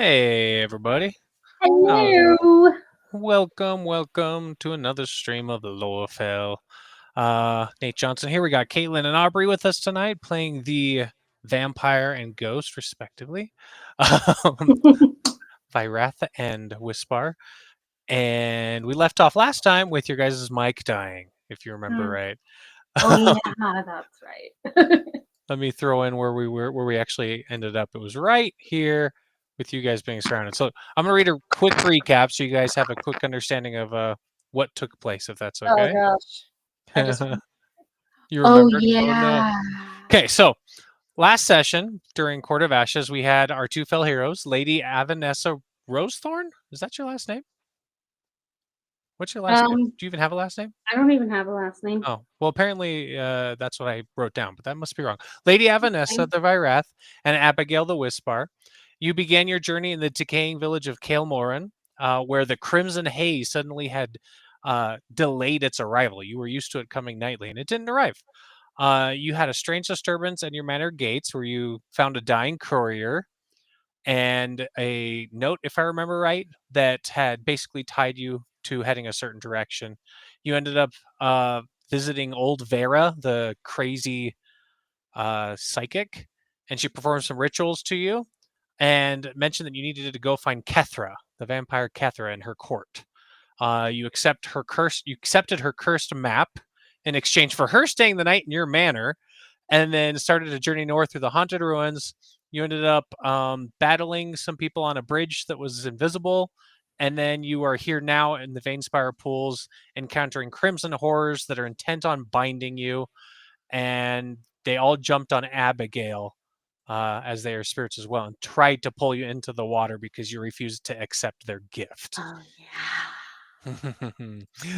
Hey, everybody. Hello. Welcome to another stream of the Lorefell. Nate Johnson here. We got Caitlin and Aubrey with us tonight playing the vampire and ghost, respectively. Veinspire and Whisper. And we left off last time with your guys' mic dying, if you remember right. Oh yeah, that's right. Let me throw in where we actually ended up. It was right here with you guys being surrounded. So I'm gonna read a quick recap so you guys have a quick understanding of what took place, if that's Oh okay. gosh. I just You Oh remembered? Oh no. yeah. Okay, so last session during Court of Ashes, we had our two fell heroes, Lady Avenessa Rosethorn. Is that your last name? What's your last name? Do you even have a last name? I don't even have a last name. Oh, well, apparently that's what I wrote down, but that must be wrong. Lady Avenessa the Virath and Abigail the Whisper. You began your journey in the decaying village of Kael'Moran, where the crimson haze suddenly had delayed its arrival. You were used to it coming nightly, and it didn't arrive. You had a strange disturbance at your manor gates, where you found a dying courier and a note, if I remember right, that had basically tied you to heading a certain direction. You ended up visiting old Vera, the crazy psychic, and she performed some rituals to you and mentioned that you needed to go find Kethra, the vampire Kethra, in her court. You accepted her cursed map in exchange for her staying the night in your manor, and then started a journey north through the haunted ruins. You ended up battling some people on a bridge that was invisible, and then you are here now in the Veinspire Pools, encountering crimson horrors that are intent on binding you, and they all jumped on Abbigale, as they are spirits as well, and tried to pull you into the water because you refused to accept their gift. Oh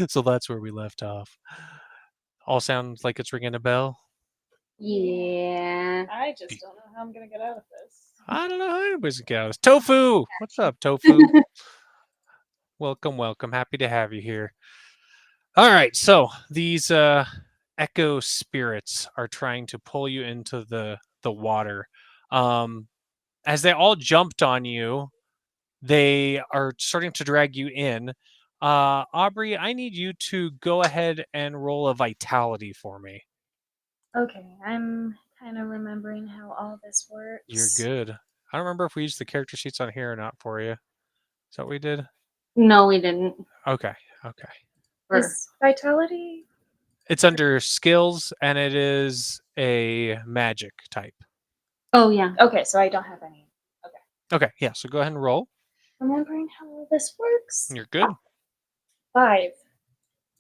So that's where we left off. All sounds like it's ringing a bell. yeah. I just don't know how I'm gonna get out of this. I don't know how anybody's gonna get out of this. Tofu! What's up, Tofu? Welcome. Happy to have you here. All right, so these echo spirits are trying to pull you into the water. As they all jumped on you, they are starting to drag you in. Aubrey, I need you to go ahead and roll a vitality for me. Okay, I'm kind of remembering how all this works. You're good. I don't remember if we used the character sheets on here or not for you. Is that what we did? No, we didn't. Okay. Is vitality? It's under skills, and it is a magic type. Oh yeah. Okay, so I don't have any. Okay, yeah, so go ahead and roll. Remembering how all this works. You're good. 5.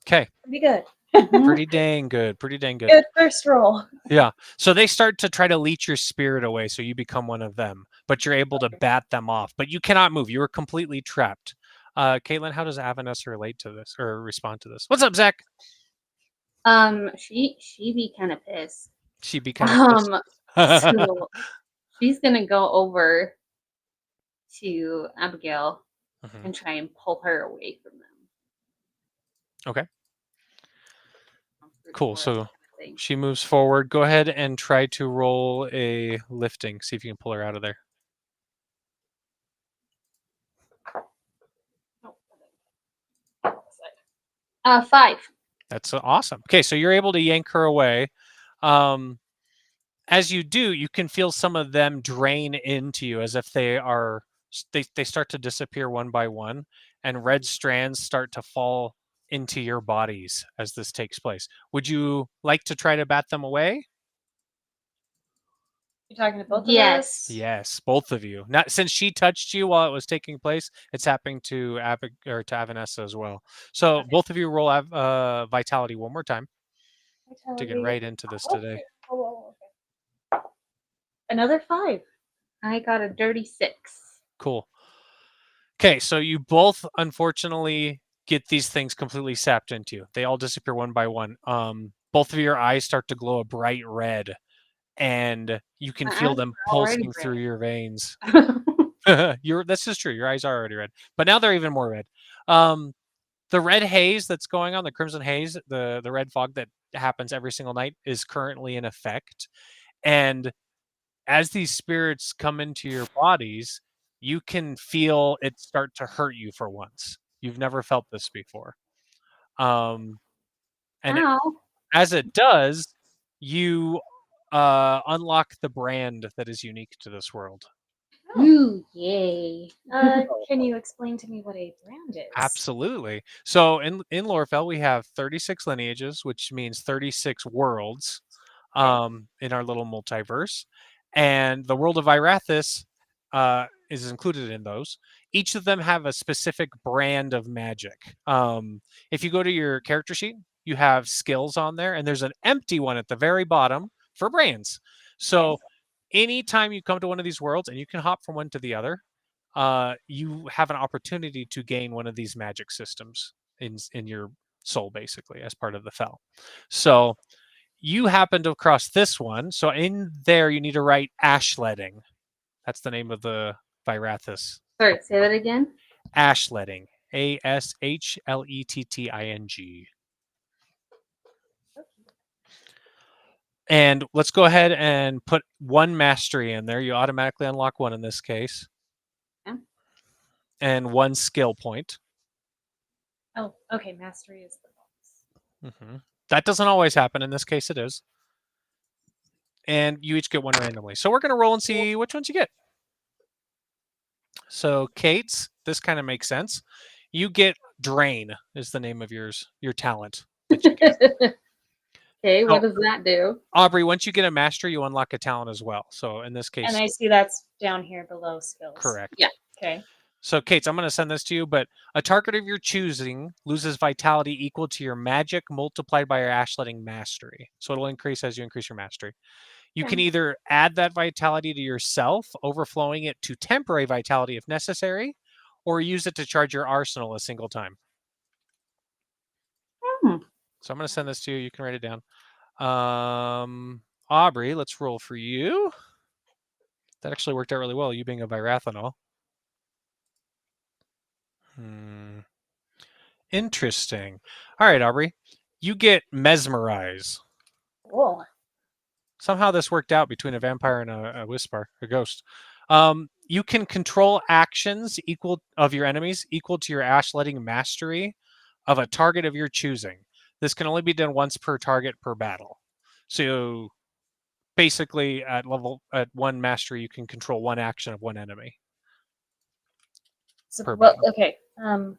Okay. Pretty good. Pretty dang good. Good first roll. Yeah. So they start to try to leech your spirit away, so you become one of them, but you're able to bat them off. But you cannot move. You are completely trapped. Caitlin, how does Avenessa relate to this or respond to this? What's up, Zach? She be kind of pissed. She be kind of pissed. So she's gonna go over to Abigail and try and pull her away from them. Okay. Cool. So she moves forward. Go ahead and try to roll a lifting. See if you can pull her out of there. 5. That's awesome. Okay, so you're able to yank her away. As you do, you can feel some of them drain into you as if they start to disappear one by one, and red strands start to fall into your bodies as this takes place. Would you like to try to bat them away? You talking to both of Yes. us? Yes, both of you. Not since she touched you while it was taking place, it's happening to Avenessa as well. So both of you roll vitality one more time to get right into this today. Okay. Another 5. I got a dirty 6. Cool. Okay, so you both unfortunately get these things completely sapped into you. They all disappear one by one. Both of your eyes start to glow a bright red, and you can feel them pulsing through your veins. This is true. Your eyes are already red, but now they're even more red. The red haze that's going on, the crimson haze, the red fog that happens every single night is currently in effect. And as these spirits come into your bodies, you can feel it start to hurt you for once. You've never felt this before. And Ow. as it does, you unlock the brand that is unique to this world. Ooh, yay. Can you explain to me what a brand is? Absolutely. So in Lorefell, we have 36 lineages, which means 36 worlds in our little multiverse. And the world of Irathis is included in those. Each of them have a specific brand of magic. If you go to your character sheet, you have skills on there, and there's an empty one at the very bottom for brands. So anytime you come to one of these worlds, and you can hop from one to the other, you have an opportunity to gain one of these magic systems in your soul, basically, as part of the Fel. So you happen to cross this one. So in there, you need to write Ashletting. That's the name of the Virathis. Sorry, say that again. Ashletting. Ashletting. And let's go ahead and put one mastery in there. You automatically unlock one in this case. Yeah. And one skill point. Oh, okay. Mastery is the bonus. That doesn't always happen. In this case, it is. And you each get one randomly. So we're going to roll and see which ones you get. So Kate's, this kind of makes sense. You get Drain is the name of your talent. Okay, what does that do? Aubrey, once you get a master, you unlock a talent as well. So in this case... And I see that's down here below skills. Correct. Yeah. Okay. So Kate, I'm going to send this to you, but a target of your choosing loses vitality equal to your magic multiplied by your Ashletting mastery. So it'll increase as you increase your mastery. You can either add that vitality to yourself, overflowing it to temporary vitality if necessary, or use it to charge your arsenal a single time. So I'm going to send this to you. You can write it down. Aubrey, let's roll for you. That actually worked out really well, you being a Virathanol. Interesting. All right, Aubrey. You get Mesmerize. Cool. Somehow this worked out between a vampire and a whisper, a ghost. You can control actions of your enemies equal to your Ashletting mastery of a target of your choosing. This can only be done once per target per battle. So basically at one mastery, you can control one action of one enemy. So, per battle. okay. Control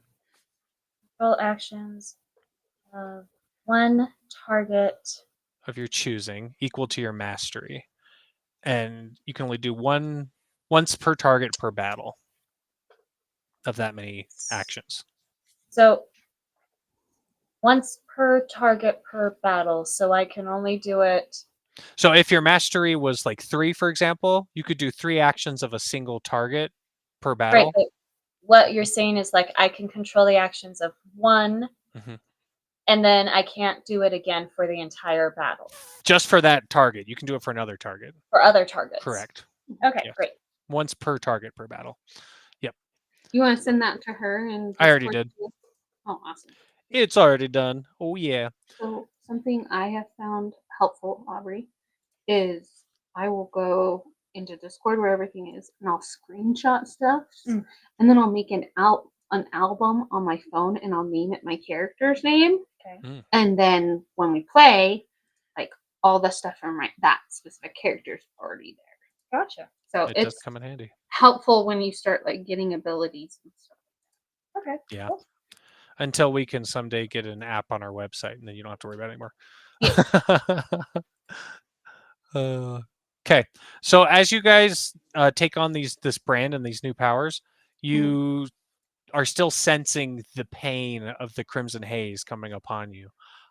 actions of one target of your choosing equal to your mastery. And you can only do once per target per battle of that many actions. So once per target per battle. So I can only do it. So if your mastery was like 3, for example, you could do 3 actions of a single target per battle. Right. But what you're saying is like I can control the actions of one, and then I can't do it again for the entire battle. Just for that target. You can do it for another target. For other targets. Correct. Okay, Yes. great. Once per target per battle. Yep. You want to send that to her? And I already did. Oh, awesome. It's already done. Oh, yeah. So something I have found helpful, Aubrey, is I will go into Discord where everything is, and I'll screenshot stuff, and then I'll make an album on my phone, and I'll name it my character's name. Okay. And then when we play, like all the stuff from that specific character's already there. Gotcha. So It does come in handy. Helpful when you start like getting abilities and stuff. Okay. Yeah. Cool. Until we can someday get an app on our website, and then you don't have to worry about it anymore. Okay. So as you guys take on this brand and these new powers, you are still sensing the pain of the crimson haze coming upon you.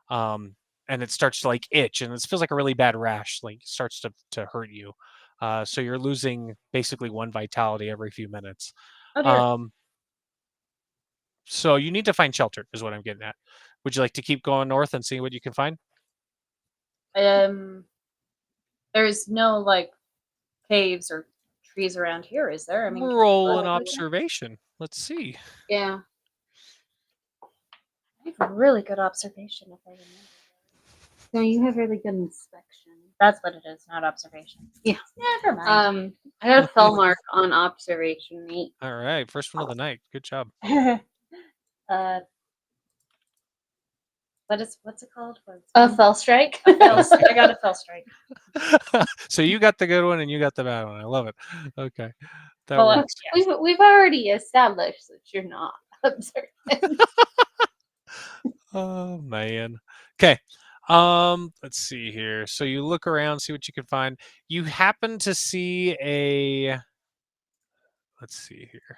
And it starts to like itch, and it feels like a really bad rash, like it starts to hurt you. So you're losing basically 1 vitality every few minutes. Oh, dear. So you need to find shelter is what I'm getting at. Would you like to keep going north and see what you can find? There's no like caves or trees around here, is there? I mean, roll an observation. Let's see. Yeah. I have a really good observation if I remember. So you have really good inspection. That's what it is, not observation. Yeah. Never mind. I got a fell mark on observation, mate. All right, first one of the night. Good job. What's it called? A fell strike. I got a fell strike. So you got the good one and you got the bad one. I love it. Okay, that Well, works. We've already established that you're not observant. Oh man. Okay. Let's see here. So you look around, see what you can find. You happen to see a let's see here.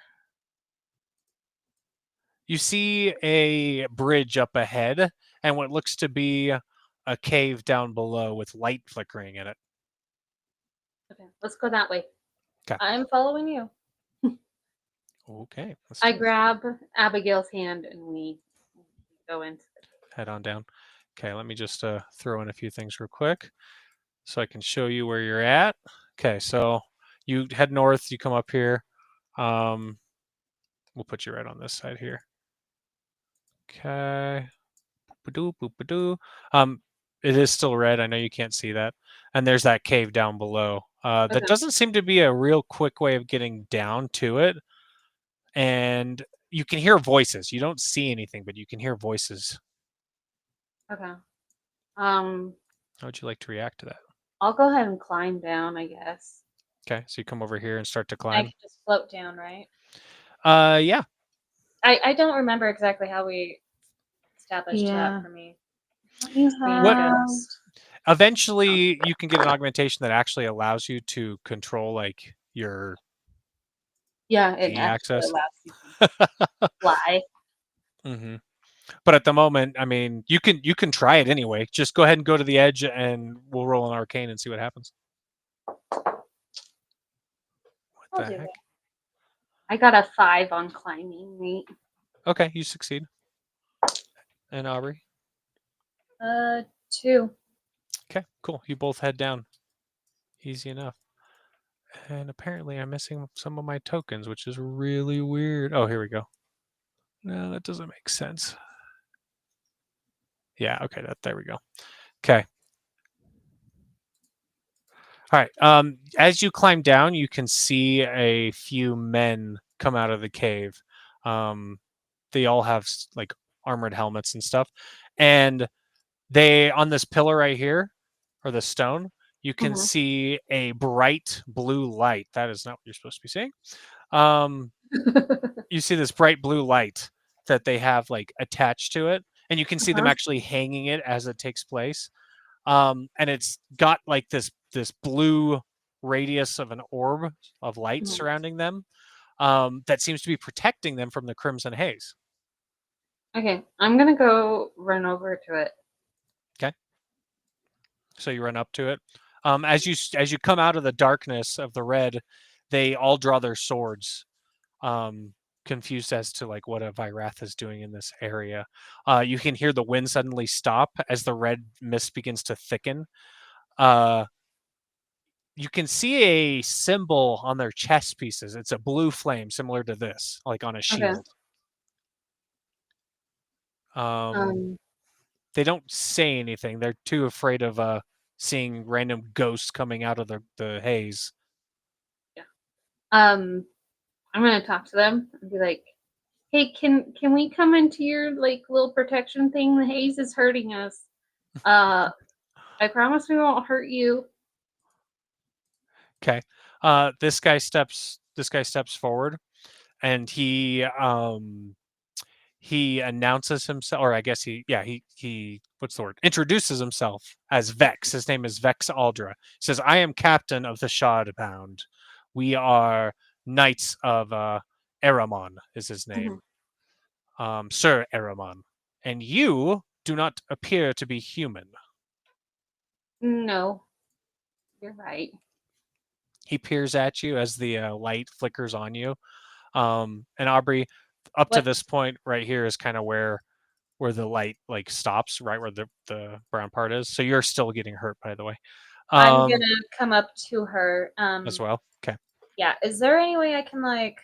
You see a bridge up ahead and what looks to be a cave down below with light flickering in it. Okay, let's go that way. I'm following you. Okay. Let's I do it. grab Abigail's hand and we go into the Head on down. Okay, let me just throw in a few things real quick so I can show you where you're at. Okay, so you head north, you come up here. We'll put you right on this side here. Okay. Boop-a-doo, boop-a-doo. It is still red. I know you can't see that. And there's that cave down below. That Okay. doesn't seem to be a real quick way of getting down to it. And you can hear voices. You don't see anything, but you can hear voices. Okay. How would you like to react to that? I'll go ahead and climb down, I guess. Okay, so you come over here and start to I climb. can just float down, right? Yeah. I don't remember exactly how we established Yeah. that for me. You Being What- a ghost. Eventually, you can get an augmentation that actually allows you to control like your Yeah, it access. actually allows you to fly. Mm-hmm. But at the moment, I mean, you can try it anyway. Just go ahead and go to the edge, and we'll roll an arcane and see what happens. What I'll the do heck? that. I got a 5 on climbing, mate. Okay, you succeed. And Aubrey. 2. Okay, cool. You both head down. Easy enough. And apparently, I'm missing some of my tokens, which is really weird. Oh, here we go. No, that doesn't make sense. Yeah, okay, there we go. Okay. All right. As you climb down, you can see a few men come out of the cave. They all have like armored helmets and stuff. And they on this pillar right here, or the stone, you can see a bright blue light. That is not what you're supposed to be seeing. You see this bright blue light that they have like attached to it, and you can see them actually hanging it as it takes place. And it's got like this blue radius of an orb of light surrounding them, that seems to be protecting them from the crimson haze. Okay, I'm gonna go run over to it. Okay. So you run up to it. As you come out of the darkness of the red, they all draw their swords, confused as to like what a Vyrath is doing in this area. You can hear the wind suddenly stop as the red mist begins to thicken. You can see a symbol on their chest pieces. It's a blue flame similar to this, like on a shield. They don't say anything. They're too afraid of seeing random ghosts coming out of the haze. Yeah. I'm gonna talk to them and be like, "Hey, can we come into your like little protection thing? The haze is hurting us. I promise we won't hurt you." Okay. This guy steps forward, and he announces himself, or I guess he what's the word? Introduces himself as Vex. His name is Vex Aldra. He says, "I am captain of the Shardbound. We are knights of Eramon is his name. Sir Eramon. And you do not appear to be human." No, you're right. He peers at you as the light flickers on you. And Aubrey, up to this point right here is kind of where the light like stops, right where the brown part is. So you're still getting hurt, by the way. I'm gonna come up to her. As well. Okay. Yeah. Is there any way I can like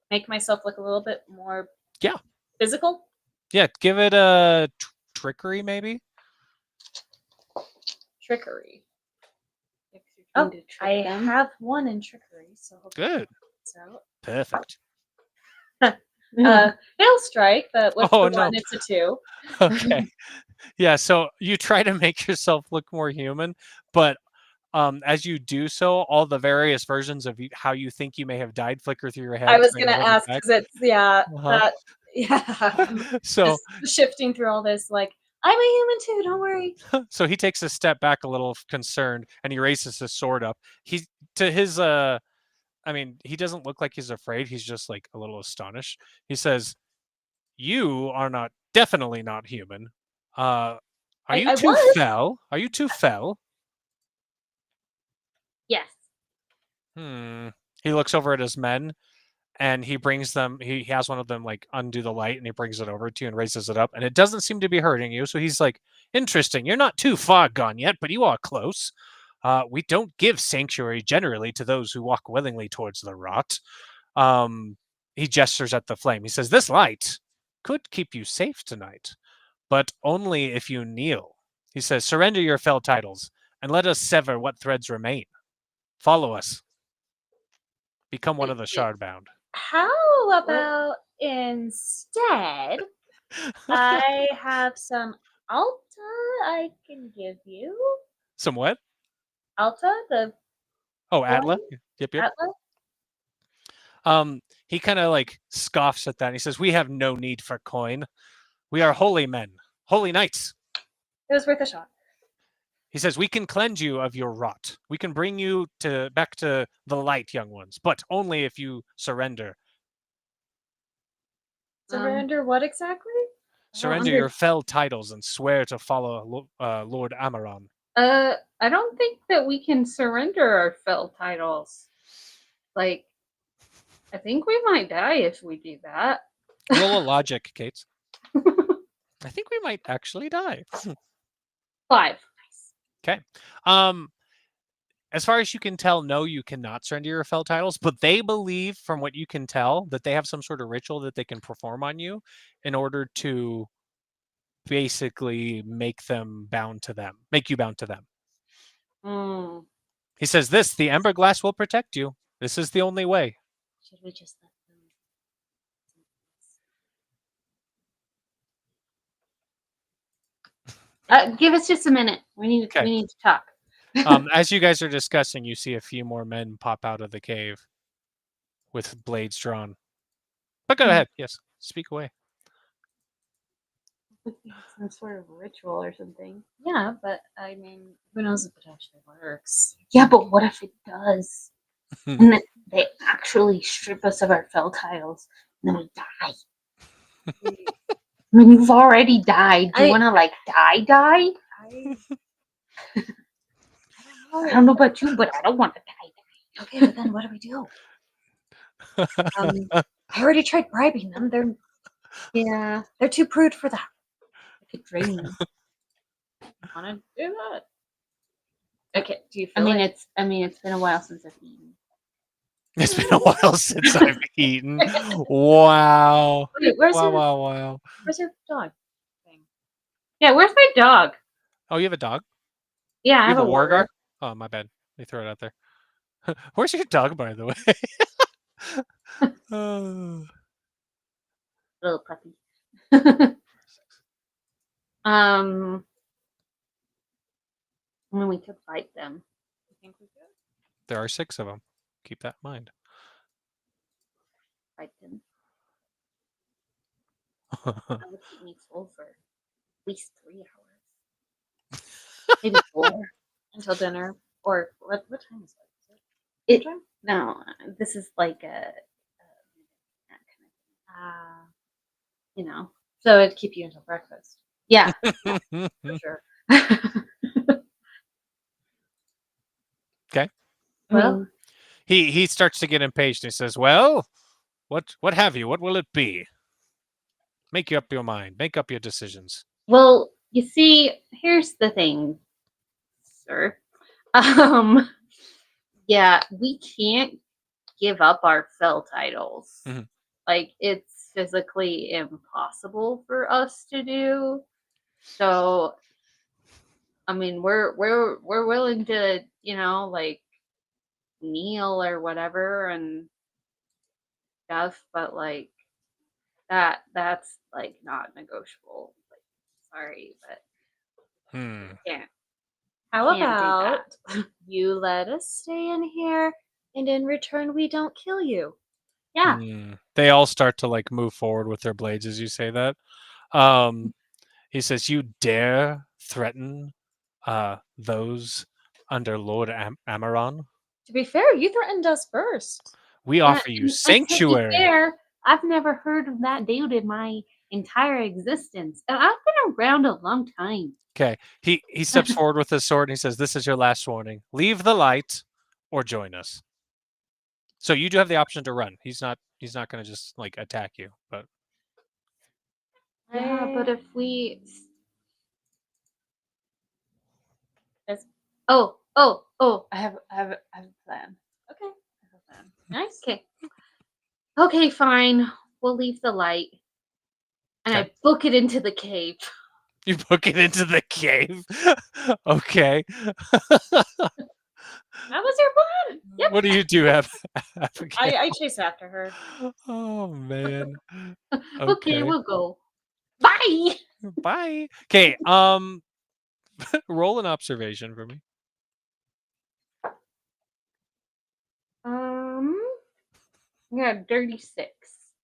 make myself look a little bit more physical? physical? Yeah, give it a trickery maybe. trickery. If you're Oh, trying to I trick them. have 1 in trickery, so hopefully Good. so. Perfect. Hail strike, but with Oh, the 1, it's a 2. Okay. Yeah, so you try to make yourself look more human, but as you do so, all the various versions of how you think you may have died flicker through your head. I was trying gonna to hold you ask back. because it's Uh-huh. So just shifting through all this. Like, I'm a human too. Don't worry. so he takes a step back, a little concerned, and he raises his sword up. He's to his I mean, he doesn't look like he's afraid. He's just like a little astonished. He says, "You are definitely not human. Are you I too was. fell? Are you too fell?" Yes. He looks over at his men and he brings them. He has one of them like undo the light and he brings it over to you and raises it up, and it doesn't seem to be hurting you. So he's like, "Interesting. You're not too far gone yet, but you are close. We don't give sanctuary generally to those who walk willingly towards the rot." He gestures at the flame. He says, "This light could keep you safe tonight, but only if you kneel." He says, "Surrender your fell titles and let us sever what threads remain. Follow us. Become one of the Shardbound." How about instead, I have some Alta I can give you. Some what? Alta, the Oh, Atla. coin? Yep, yep. Atla? He kind of like scoffs at that. And he says, "We have no need for coin. We are holy men, holy knights." It was worth a shot. He says, "We can cleanse you of your rot. We can bring you back to the light, young ones, but only if you surrender. Surrender what exactly? Surrender your fell titles and swear to follow Lord Amaron." I don't think that we can surrender our fell titles. Like, I think we might die if we do that. Roll a logic, Kate. I think we might actually die. 5. Okay. As far as you can tell, no, you cannot surrender your fell titles, but they believe, from what you can tell, that they have some sort of ritual that they can perform on you in order to basically make you bound to them. Mm. He says, the Emberglass will protect you. This is the only way. Should we just let them? Give us just a minute. We need to talk. As you guys are discussing, you see a few more men pop out of the cave with blades drawn. But go ahead. Yes, speak away. Some sort of ritual or something. Yeah, but I mean, who knows if it actually works? Yeah, but what if it does? And then they actually strip us of our fell titles, and then we die. I mean, you've already died. Do you want to like die? I don't know about you, but I don't want to die. Okay, but then what do we do? I already tried bribing them. They're too prude for that. I could drain them. Want to do that? Okay. Do you I feel mean, like it's been a while since I've eaten. It's been a while since I've eaten. Wow. Wait, where's Wow. your dog thing? Yeah, where's my dog? Oh, you have a dog? Yeah, I You have have a a warger. wargar? Oh, my bad. They throw it out there. Where's your dog, by the way? Little puppy. I mean, we could fight them. I think we could There are 6 of them. Keep that in mind. Fight them. That would keep me full for at least 3 hours. Maybe 4. until dinner, or what time is It no, this is like a you know. So it'd keep you until breakfast. Yeah, For sure. Okay. Well, He starts to get impatient. He says, "Well, what have you? What will it be? Make up your mind. Make up your decisions." well, you see, here's the thing, sir. Yeah, we can't give up our fell titles. Mhm. Like, it's physically impossible for us to do. So I mean, we're willing to, like kneel or whatever and stuff, but like that's like not negotiable. Like, sorry, but can't How can't do about that. you let us stay in here, and in return, we don't kill you? Yeah. They all start to like move forward with their blades as you say that. He says, "You dare threaten those under Lord Amaron? To be fair, you threatened us first. We Yeah, offer you and to be sanctuary." fair, I've never heard of that dude in my entire existence. And I've been around a long time. Okay. He steps forward with his sword and he says, "This is your last warning. Leave the light or join us." So you do have the option to run. He's not going to just like attack you, but Yeah, but if we Yes. I have a plan. Okay. I have a plan. Nice. Okay, fine. We'll leave the light. And Okay. I book it into the cave. you book it into the cave. Okay. That was your plan. Yep. What do you do, Abigail? I chase after her. Oh man. Okay, Okay. we'll go. Bye. Bye. Okay. Roll an observation for me. Yeah, 36.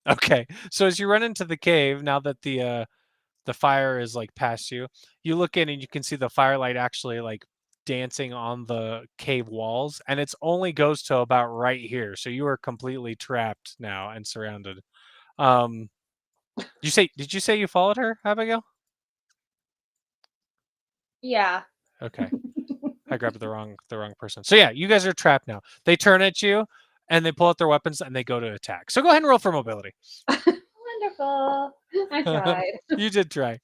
Okay. So as you run into the cave, now that the fire is like past you, you look in and you can see the firelight actually like dancing on the cave walls, and it's only goes to about right here. So you are completely trapped now and surrounded. Um did you say you followed her, Abigail? Yeah. Okay. I grabbed the wrong person. So yeah, you guys are trapped now. They turn at you and they pull out their weapons and they go to attack. So go ahead and roll for mobility. Wonderful. I tried. You did try.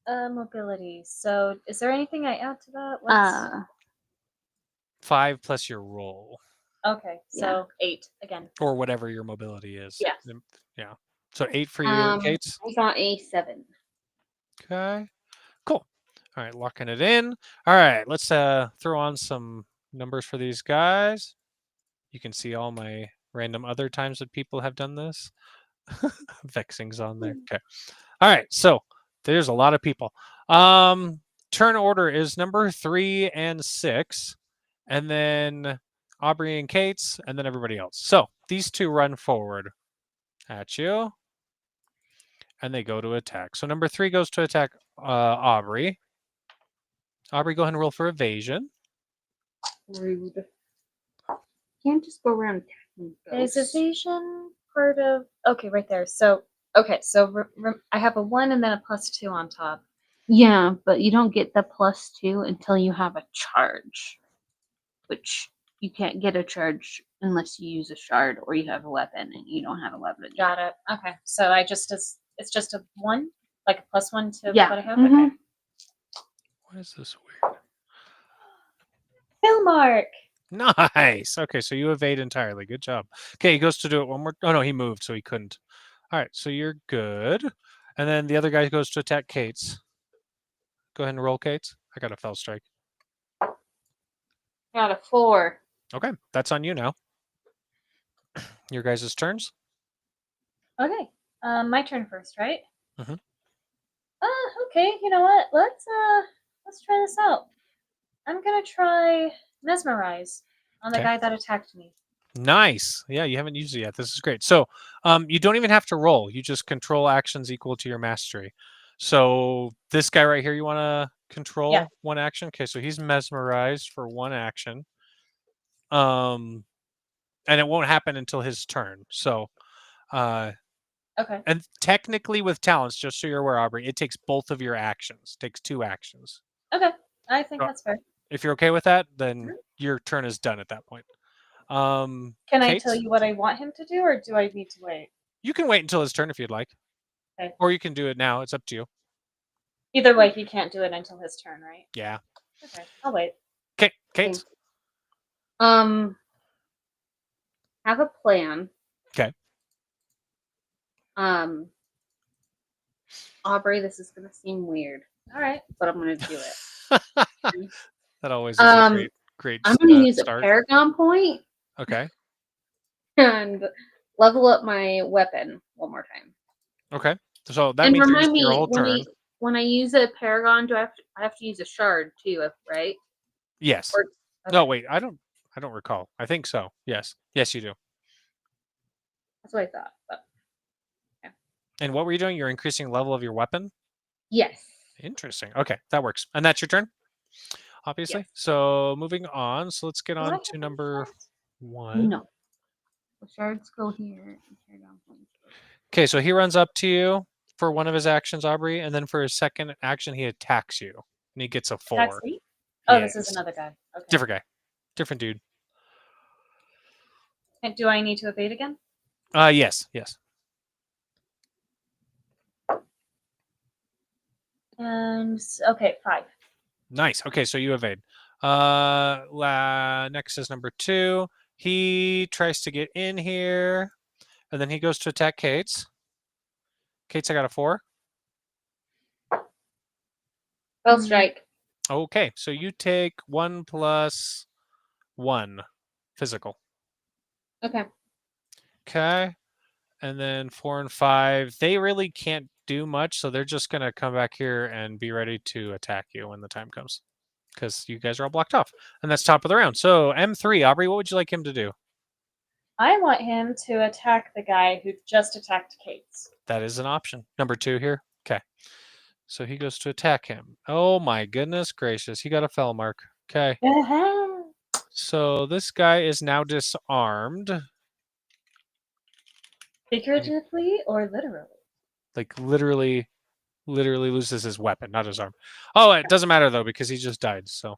Mobility. So, is there anything I add to that? What's 5 plus your roll okay? So 8 again. or whatever your mobility is. Yes. Yeah. So 8 for you, Kate. I got a 7. Okay. Cool. All right, locking it in. All right, let's throw on some numbers for these guys. You can see all my random other times that people have done this. Vexing's on there. Okay. All right, so there's a lot of people. Turn order is number 3 and 6, and then Aubrey and Kate's, and then everybody else. So these two run forward at you, and they go to attack. So number 3 goes to attack Aubrey. Aubrey, go ahead and roll for evasion. Rude. Can't just go around attacking Is ghosts. evasion part of? Okay, right there. So okay, so I have a 1 and then a +2 on top. Yeah, but you don't get the +2 until you have a charge, which you can't get a charge unless you use a shard or you have a weapon, and you don't have a weapon. Got it. Okay, so it's just a 1, like a +1 to Yeah. what I have. Mhm. Okay. What is this weird? Fill mark. Nice. Okay, so you evade entirely. Good job. Okay, he goes to do it one more. Oh no, he moved, so he couldn't. All right, so you're good. And then the other guy goes to attack Kate's. Go ahead and roll, Kate's. I got a fell strike. Got a 4. Okay, that's on you now. Your guys' turns. Okay. My turn first, right? Mhm. Okay. You know what? Let's try this out. I'm gonna try mesmerize on the Okay. guy that attacked me. Nice. Yeah, you haven't used it yet. This is great. So, you don't even have to roll. You just control actions equal to your mastery. So this guy right here, you want to control Yeah. one action. Okay, so he's mesmerized for one action. And it won't happen until his turn. So, Okay. and technically with talents, just so you're aware, Aubrey, it takes both of your actions. It takes 2 actions. Okay. I think So that's fair. if you're okay with that, then Mhm. your turn is done at that point. Can I Kate, tell you what I want him to do, or do I need to wait? you can wait until his turn if you'd like, Okay. or you can do it now. It's up to you. Either way, he can't do it until his turn, right? Yeah. Okay. I'll wait. Okay, Kate. Have a plan. Okay. I'll Aubrey, this is gonna seem weird. All right. But I'm gonna do it. That always is a great I'm gonna use start. a Paragon point Okay. and level up my weapon one more time. Okay. So that And means you're remind using your me whole turn. when I use a Paragon, I have to use a shard too, right? Yes. Or, No, okay, wait. I don't recall. I think so. Yes. Yes, you do. that's what I thought. But And what were you doing? You're increasing level of your weapon? yes. Interesting. Okay, that works. And that's your turn, obviously. Yes. So moving on. So let's get Do I on have to any number shards? 1. No. The shards go here. And Paragon points go here. Okay, so he runs up to you for one of his actions, Aubrey, and then for his second action, he attacks you, and he gets a 4. Attacks me? Oh, this is Yes. another guy. Okay. Different guy, different dude. And do I need to evade again? Yes. And okay, 5. Nice. Okay, so you evade. Next is number 2. He tries to get in here, and then he goes to attack Kate's. Kate's, I got a 4. Spell strike. Okay, so you take 1 plus 1 physical. Okay. Okay, and then 4 and 5, they really can't do much, so they're just going to come back here and be ready to attack you when the time comes, because you guys are all blocked off. And that's top of the round. So M3, Aubrey, what would you like him to do? I want him to attack the guy who just attacked Kate's. That is an option. Number 2 here. Okay, so he goes to attack him. Oh my goodness gracious, he got a fell mark. Okay, so this guy is now disarmed. Figuratively or literally? Like literally loses his weapon, not his arm. Oh, it doesn't matter though, because he just died. So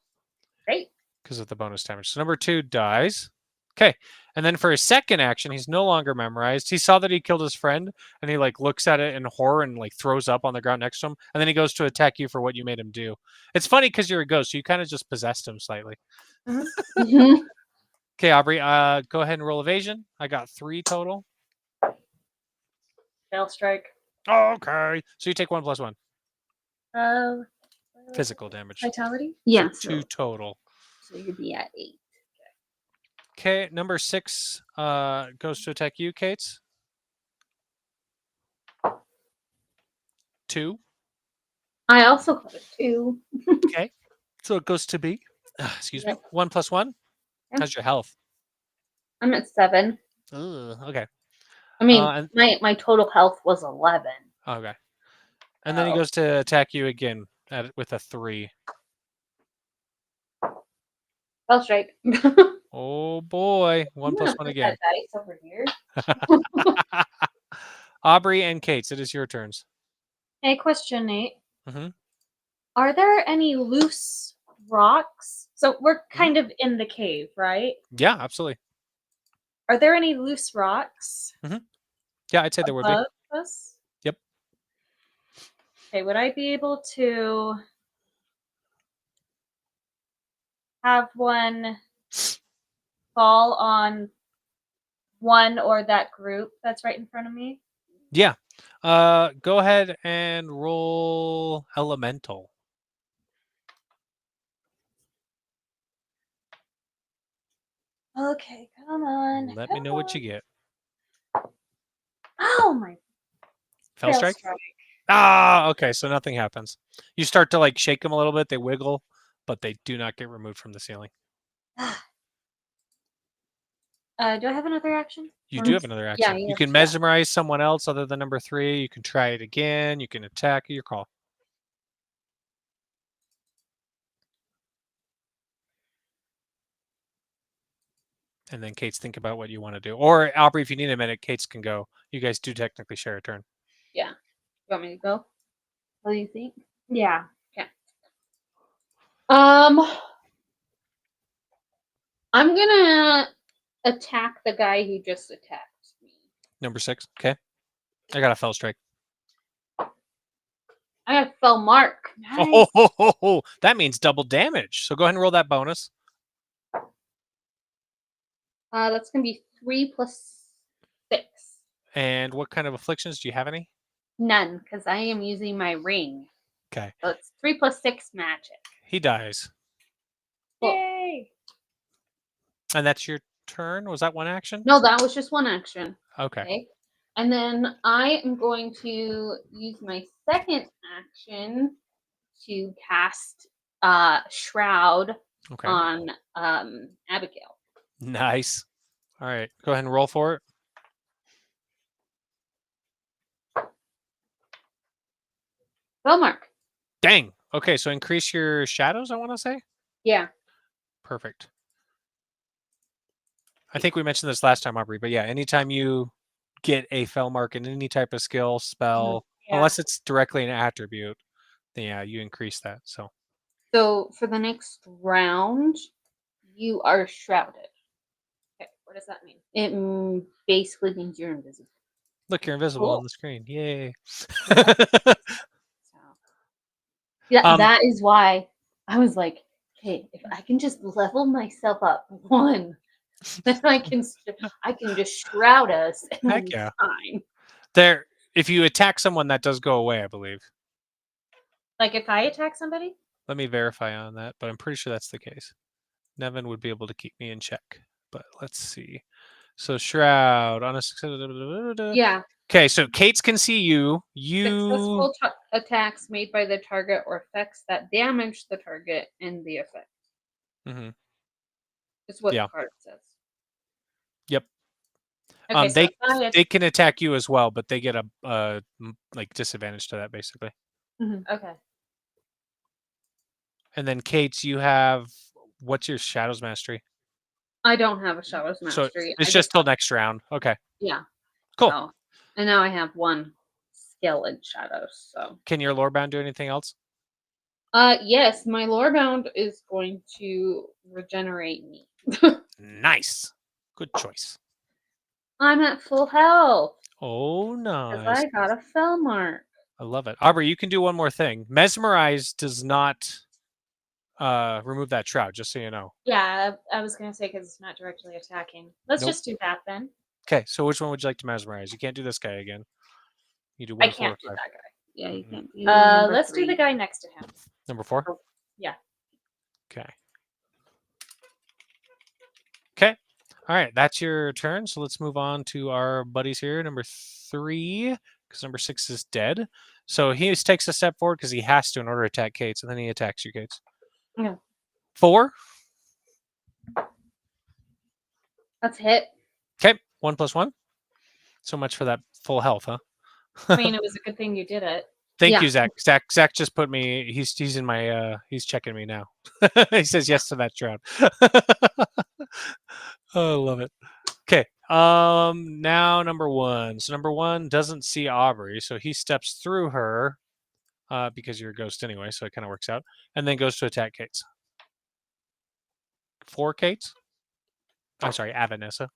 Great. because of the bonus damage. So number 2 dies. Okay, and then for his second action, he's no longer memorized. He saw that he killed his friend, and he like looks at it in horror and like throws up on the ground next to him. And then he goes to attack you for what you made him do. It's funny because you're a ghost, so you kind of just possessed him slightly. Mm-hmm. Okay, Aubrey, go ahead and roll evasion. I got 3 total. Fail strike. Oh, okay, so you take 1 plus 1 Uh, physical damage. Vitality? Yeah. So 2 total. So you'd be at 8. Okay, number 6 goes to attack you, Kate. 2. I also got a 2. Okay, so it goes to B. Excuse me. Yep. 1 plus 1. Yep. How's your health? I'm at 7. Ugh, okay. I mean, and- my total health was 11. Okay. And then he goes to attack you again with a 3. Spell strike. Oh boy. 1 plus 1 again. That dice over here. Aubrey and Kate, it is your turns. Hey, question, Nate. Mhm. Are there any loose rocks? So we're kind of in the cave, right? Yeah, absolutely. Are there any loose rocks Yeah, I'd say there would be. above us? Yep. Okay, would I be able to have one fall on one or that group that's right in front of me? Yeah. Go ahead and roll elemental. Okay, come on. Let me know what you get. Oh my Fell strike? Ah, okay, so nothing happens. You start to like shake them a little bit, they wiggle, but they do not get removed from the ceiling. Do I have another action? You do have another action. you You have can 2 mesmerize someone else other than number 3. You can try it again. You can attack. Your call. And then Kate's think about what you want to do. Or Aubrey, if you need a minute, Kate's can go. You guys do technically share a turn. Yeah. You want me to go? What do you think? Yeah. I'm gonna attack the guy who just attacked me. Number 6. Okay. I got a fell strike. I have fell mark. Nice. Oh, that means double damage. So go ahead and roll that bonus. That's gonna be 3 plus 6. And what kind of afflictions? Do you have any? None, because I am using my ring. Okay. So it's 3 + 6 magic. He dies. Cool. Yay! And that's your turn? Was that one action? No, that was just one action. Okay. And then I am going to use my second action to cast Shroud Okay. on Abigail. Nice. All right. Go ahead and roll for it. Mark. Dang. Okay, so increase your shadows, I want to say? Yeah. Perfect. I think we mentioned this last time, Aubrey, but yeah, anytime you get a fell mark in any type of skill, spell, Yeah. unless it's directly an attribute, then yeah, you increase that. So So for the next round, you are shrouded. Okay, what does that mean? It basically means you're invisible. look, you're invisible Cool. on the screen. Yay. So yeah, Um, that is why I was like, okay, if I can just level myself up one, then I can just shroud us and we'll Heck be yeah. fine. There, if you attack someone, that does go away, I believe. Like if I attack somebody? Let me verify on that, but I'm pretty sure that's the case. Nevin would be able to keep me in check, but let's see. So Shroud on a success. Yeah. Okay, so Kate's can see you. Successful attacks made by the target or effects that damage the target and the effect. Mhm. Is what Yeah. the card says. Yep. Okay, so They can attack you as well, but they get a like disadvantage to that basically. okay. And then Kate's, you have what's your Shadows Mastery? I don't have a Shadows So Mastery. it's I just till next round. Okay. yeah. Cool. So, and now I have one skill in Shadows. So Can your Lorebound do anything else? yes, my Lorebound is going to regenerate me. Nice. Good choice. I'm at full health Oh, because nice. I got a fell mark. I love it. Aubrey, you can do one more thing. Mesmerize does not remove that shroud, just so you know. Yeah, I was gonna say because it's not directly attacking. Let's Nope. just do that then. Okay, so which one would you like to mesmerize? You can't do this guy again. You do I 1, 4, can't or do 5. that guy. Yeah, you Mhm. can't do Let's do the guy next to him. Number 4? Yeah. Okay. Okay. All right, that's your turn. So let's move on to our buddies here. Number 3, because number 6 is dead. So he just takes a step forward because he has to in order to attack Kate. And then he attacks you, Kate. Yeah. 4. That's a hit. Okay, 1 + 1. So much for that full health, huh? I mean, it was a good thing you did it. Thank Yeah. you, Zach. Zach just put me. He's in my. He's checking me now. He says yes to that shroud. Oh, I love it. Okay. Now number 1. So number 1 doesn't see Aubrey, so he steps through her, because you're a ghost anyway, so it kind of works out, and then goes to attack Kate. 4 Kate. I'm sorry, Avenessa.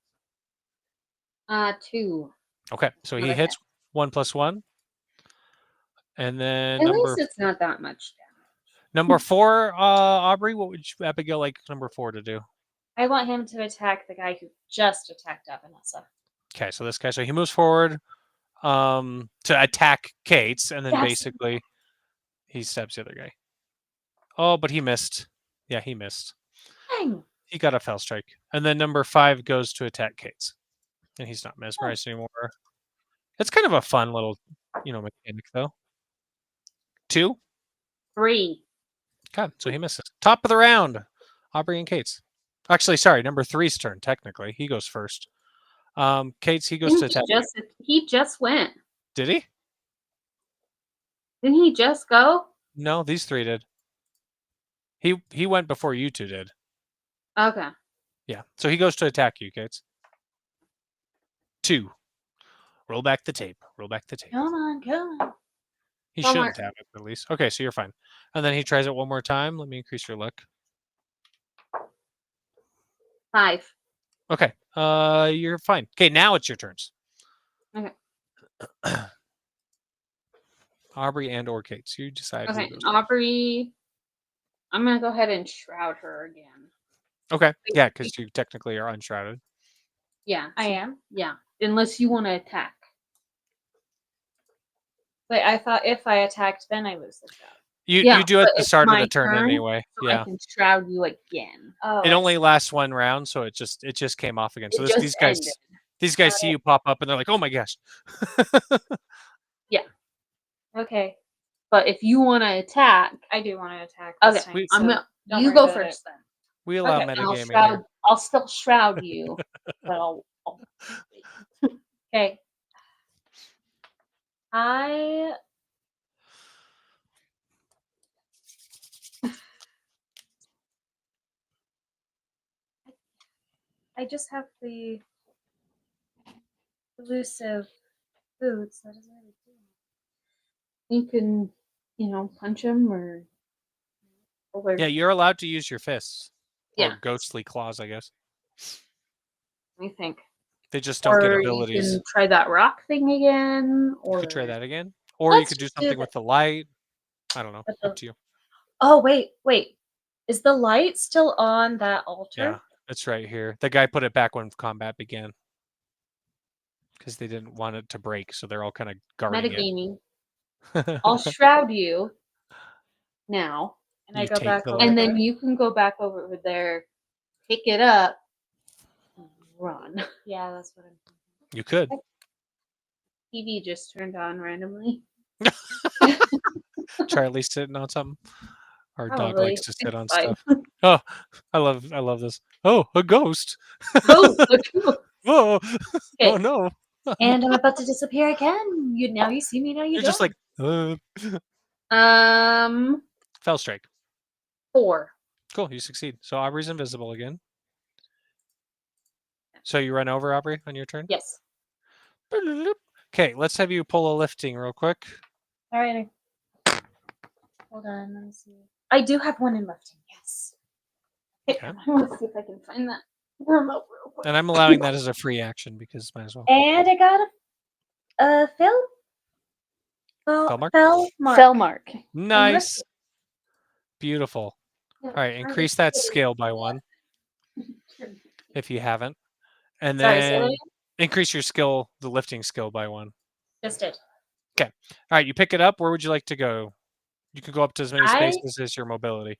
2. Okay, so he Okay. hits 1 + 1, and then At least it's not that much damage. number 4, Aubrey. What would you, Abigail, like number 4 to do? I want him to attack the guy who just attacked Avenessa. Okay, so this guy, so he moves forward to attack Kate's, and then Yes. basically he stabs the other guy. Oh, but he missed. Yeah, he missed. Dang. He got a fell strike. And then number 5 goes to attack Kate's. And he's not mesmerized anymore. It's kind of a fun little, mechanic though. 2. 3. Okay, so he misses. Top of the round. Aubrey and Kate's. Actually, sorry, number 3's turn, technically. He goes first. Kate's, he goes to attack. He just went. Did he? Didn't he just go? No, these 3 did. He went before you 2 did. Okay. Yeah. So he goes to attack you, Kates. 2. Roll back the tape. Roll back the tape. Come on. He One shouldn't more. have it, at least. Okay, so you're fine. And then he tries it one more time. Let me increase your luck. 5. Okay. You're fine. Okay, now it's your turns. Okay. Aubrey and or Kate. So you decide. who Okay. goes. Aubrey, I'm gonna go ahead and shroud her again. Okay. Yeah, because you technically are unshrouded. Yeah. I am. Yeah. Unless you want to attack. But I thought if I attacked, then I lose the shroud. You do at but the it's start of my the turn turn, anyway. So I Yeah. can shroud you again. Oh, It I only see. lasts one round, so it just came off again. So It these just guys ended. see you pop up and they're like, "Oh my gosh." Okay, But if you want to attack, I do want to attack okay, this time. We- so I'm gonna. don't You worry go about first it. then. We allow Okay, and And I'll metagaming shroud. here. I'll still shroud you, but I'll Okay. I just have the elusive boots. That doesn't really do you can, punch him or. Yeah, you're allowed to use your fists. Yeah. Or ghostly claws, I guess. Let me think. They just don't get Or abilities. you can try that rock thing again. You Or could try that again. Or you Let's could do just do something with the light. I don't know. With Up the- to you. Oh wait. Is the light still on that altar? Yeah, it's right here. The guy put it back when combat began. Because they didn't want it to break, so they're all kind of guarding metagaming. it. I'll shroud you now, And I You go take back the over light. and there. then you can go back over there, pick it up, and run. Yeah, that's what I'm thinking. You could. TV just turned on randomly. Charlie's sitting on something. Our dog Probably. likes to sit It's on fine. stuff. Oh, I love this. Oh, a ghost. Oh, okay. Whoa. Oh no. And I'm about to disappear again. You see me, now you You're don't. just like fell strike. 4. Cool, you succeed. So Aubrey's invisible again. So you run over Aubrey on your turn? Yes. Okay, let's have you pull a lifting real quick. All right. Hold on. Let me see. I do have one in lifting. Yes. Okay. I want to see if I can find that remote real quick. And I'm allowing that as a free action because might as well. And I got a Phil. Fell mark? Fell mark. Nice. Beautiful. All right, increase that scale by 1 if you haven't. And Sorry, say that then again? increase your skill, the lifting skill by 1. Just did. All right, you pick it up. Where would you like to go? You can go up to as many I- spaces as your mobility.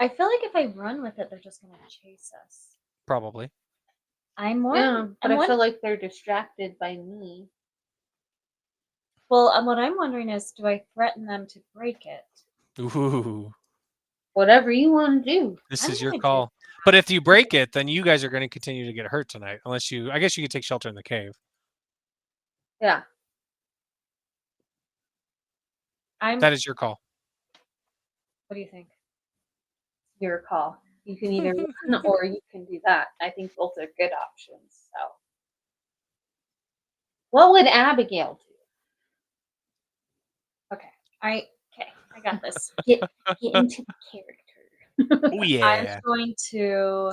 I feel like if I run with it, they're just gonna chase us. Probably. I'm more. Yeah, but I'm I feel like they're distracted by me. Well, what I'm wondering is, do I threaten them to break it? Ooh, Whatever you want to do. this I'm is your gonna do call. But if you break it, then you guys are going to continue to get hurt tonight. Unless you, I guess you could take shelter in the cave. Yeah. That is your call. What do you think? Your call. You can either run or you can do that. I think both are good options. So, what would Abigail do? I got this. Get into the character. Oh yeah. I'm going to.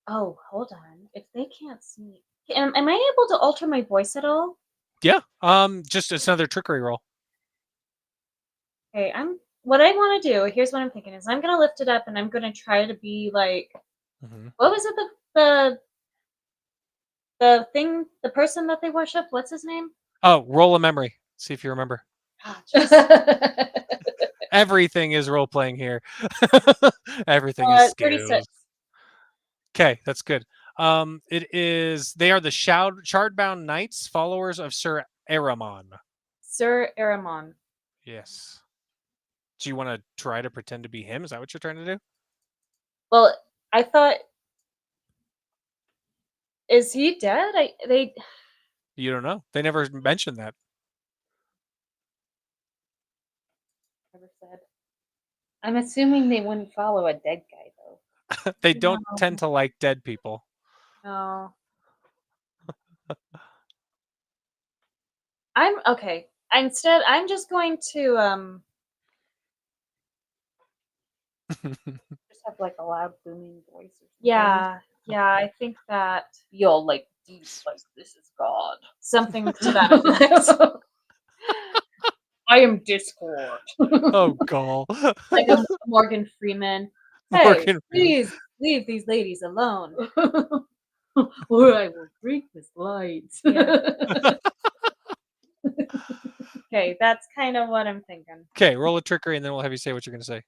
Oh, hold on. If they can't see me, am I able to alter my voice at all? Yeah. Just it's another trickery roll. Okay, What I want to do. Here's what I'm thinking: is I'm gonna lift it up and I'm gonna try to be like. Mm-hmm. What was it? The thing, the person that they worship. What's his name? Oh, roll a memory. See if you remember. Ah, jeez. Everything is role playing here. Everything is skills. 36. Okay, that's good. It is. They are the Shardbound Knights, followers of Sir Aramon. Sir Aramon. Yes. Do you want to try to pretend to be him? Is that what you're trying to do? Well, I thought. Is he dead? You don't know. They never mentioned that. Never said. I'm assuming they wouldn't follow a dead guy though. They don't No. tend to like dead people. No. I'm okay. Instead, I'm just going to Just have like a loud booming voice or something. yeah, I think that You'll like deep like this is God. something to that effect. I am Discord. Oh, gall. Like a Morgan Freeman. Hey, Morgan Freeman. please leave these ladies alone. or I will break this light. Yeah. Okay, that's kind of what I'm thinking. Okay, roll a trickery, and then we'll have you say what you're going to say.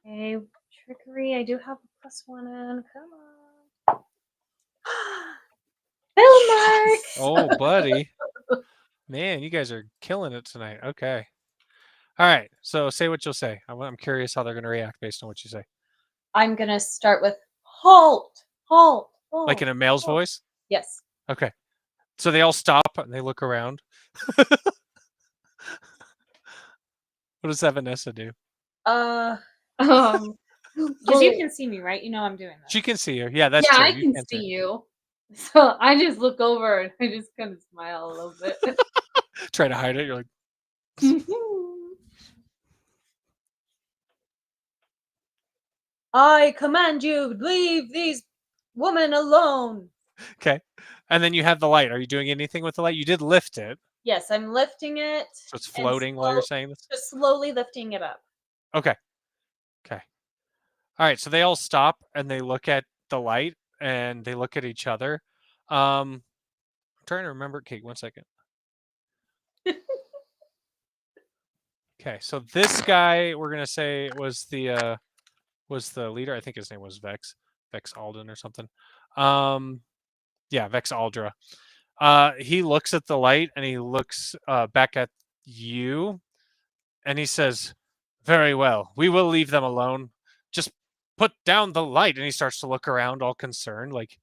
Okay, trickery. I do have a +1 in. Come on. Bill Mark. Oh, buddy. Man, you guys are killing it tonight. Okay. All right. So say what you'll say. I'm curious how they're going to react based on what you say. I'm gonna start with halt, halt, halt. Like in a male's halt. voice? Yes. Okay. So they all stop and they look around. What does Avenessa do? Because you Oh, can see me, right? You know I'm doing She this. can see you. Yeah, that's yeah, true. I You can can't see you. So I just look over and I just kind of smile a little bit. Try to hide it. You're like, I command you, leave these women alone. okay. And then you have the light. Are you doing anything with the light? You did lift it. Yes, I'm lifting it. So it's and floating while you're saying this? Just slowly lifting it up. Okay. Okay. All right. So they all stop and they look at the light and they look at each other. I'm trying to remember. Okay, 1 second. Okay, so this guy we're gonna say was the leader. I think his name was Vex Alden or something. Yeah, Vex Aldra. He looks at the light and he looks back at you and he says, "Very well, we will leave them alone. Just put down the light." And he starts to look around, all concerned, like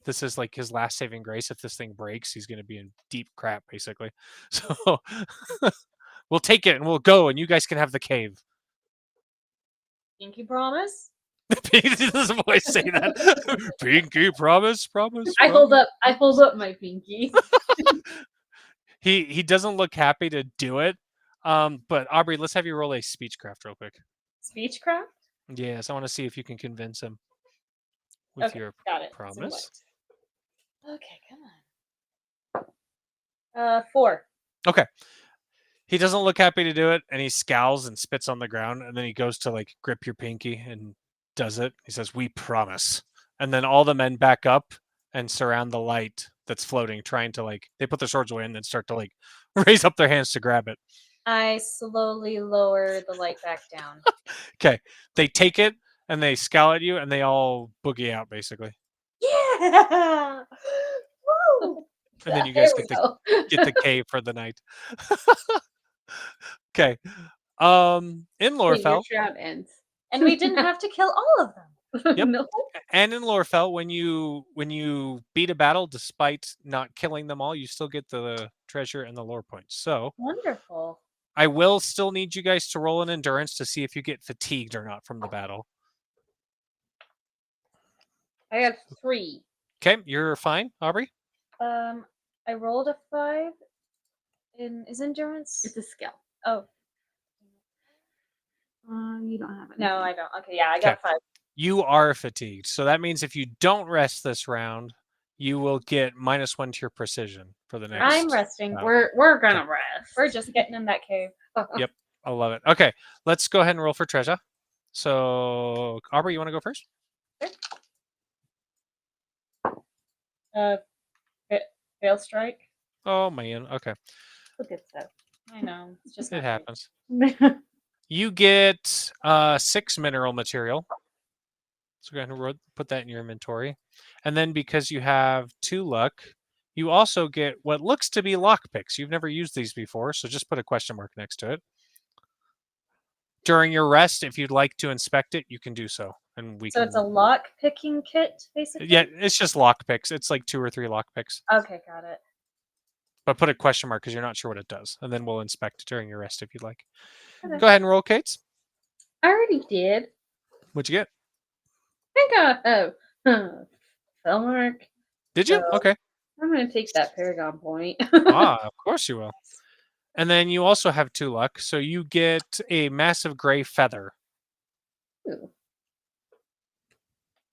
this is like his last saving grace. If this thing breaks, he's gonna be in deep crap, basically. So we'll take it and we'll go, and you guys can have the cave. Pinky promise? Does the voice say that? Pinky, promise, promise. I promise. hold up my pinky. He doesn't look happy to do it. But Aubrey, let's have you roll a speechcraft real quick. Speechcraft? Yes, I want to see if you can convince him with Okay, your got it. promise. So okay, come on. 4. Okay. He doesn't look happy to do it, and he scowls and spits on the ground, and then he goes to like grip your pinky and does it. He says, "We promise." And then all the men back up and surround the light that's floating, trying to like they put their swords away and then start to like raise up their hands to grab it. I slowly lower the light back down. Okay. They take it and they scowl at you and they all boogie out basically. Yeah! Woo! And then you There guys we get go. the cave for the night. Okay. In Wait, your Lorefell, shroud ends. And we didn't have to kill all of them. Yep. No. and in Lorefell, when you beat a battle, despite not killing them all, you still get the treasure and the lore points. So Wonderful. I will still need you guys to roll an endurance to see if you get fatigued or not from the battle. I have 3. Okay, you're fine, Aubrey. I rolled a 5. Is endurance? It's a skill. Oh, You don't have it. no, I don't. Okay, yeah, I got 5. You are fatigued, so that means if you don't rest this round, you will get -1 to your precision for the next. I'm resting. round. We're gonna rest. We're just getting in that cave. Yep. I love it. Okay, let's go ahead and roll for treasure. So, Aubrey, you want to go first? Fail strike. Oh man. Okay, Look at stuff. I know. It's just it not happens. That's You get 6 mineral material. So go ahead and put that in your inventory. And then because you have 2 luck, you also get what looks to be lockpicks. You've never used these before, so just put a question mark next to it. During your rest, if you'd like to inspect it, you can do so. And we So can. it's a lock picking kit, basically. Yeah, it's just lockpicks. It's like 2 or 3 lockpicks. Okay, got it. But put a question mark because you're not sure what it does. And then we'll inspect it during your rest if you'd like. Okay. Go ahead and roll, Kates. I already did. What'd you get? I think I have spell mark. Did you? So- Okay. I'm gonna take that Paragon point. Of course you will. And then you also have 2 luck. So you get a massive gray feather. Ooh.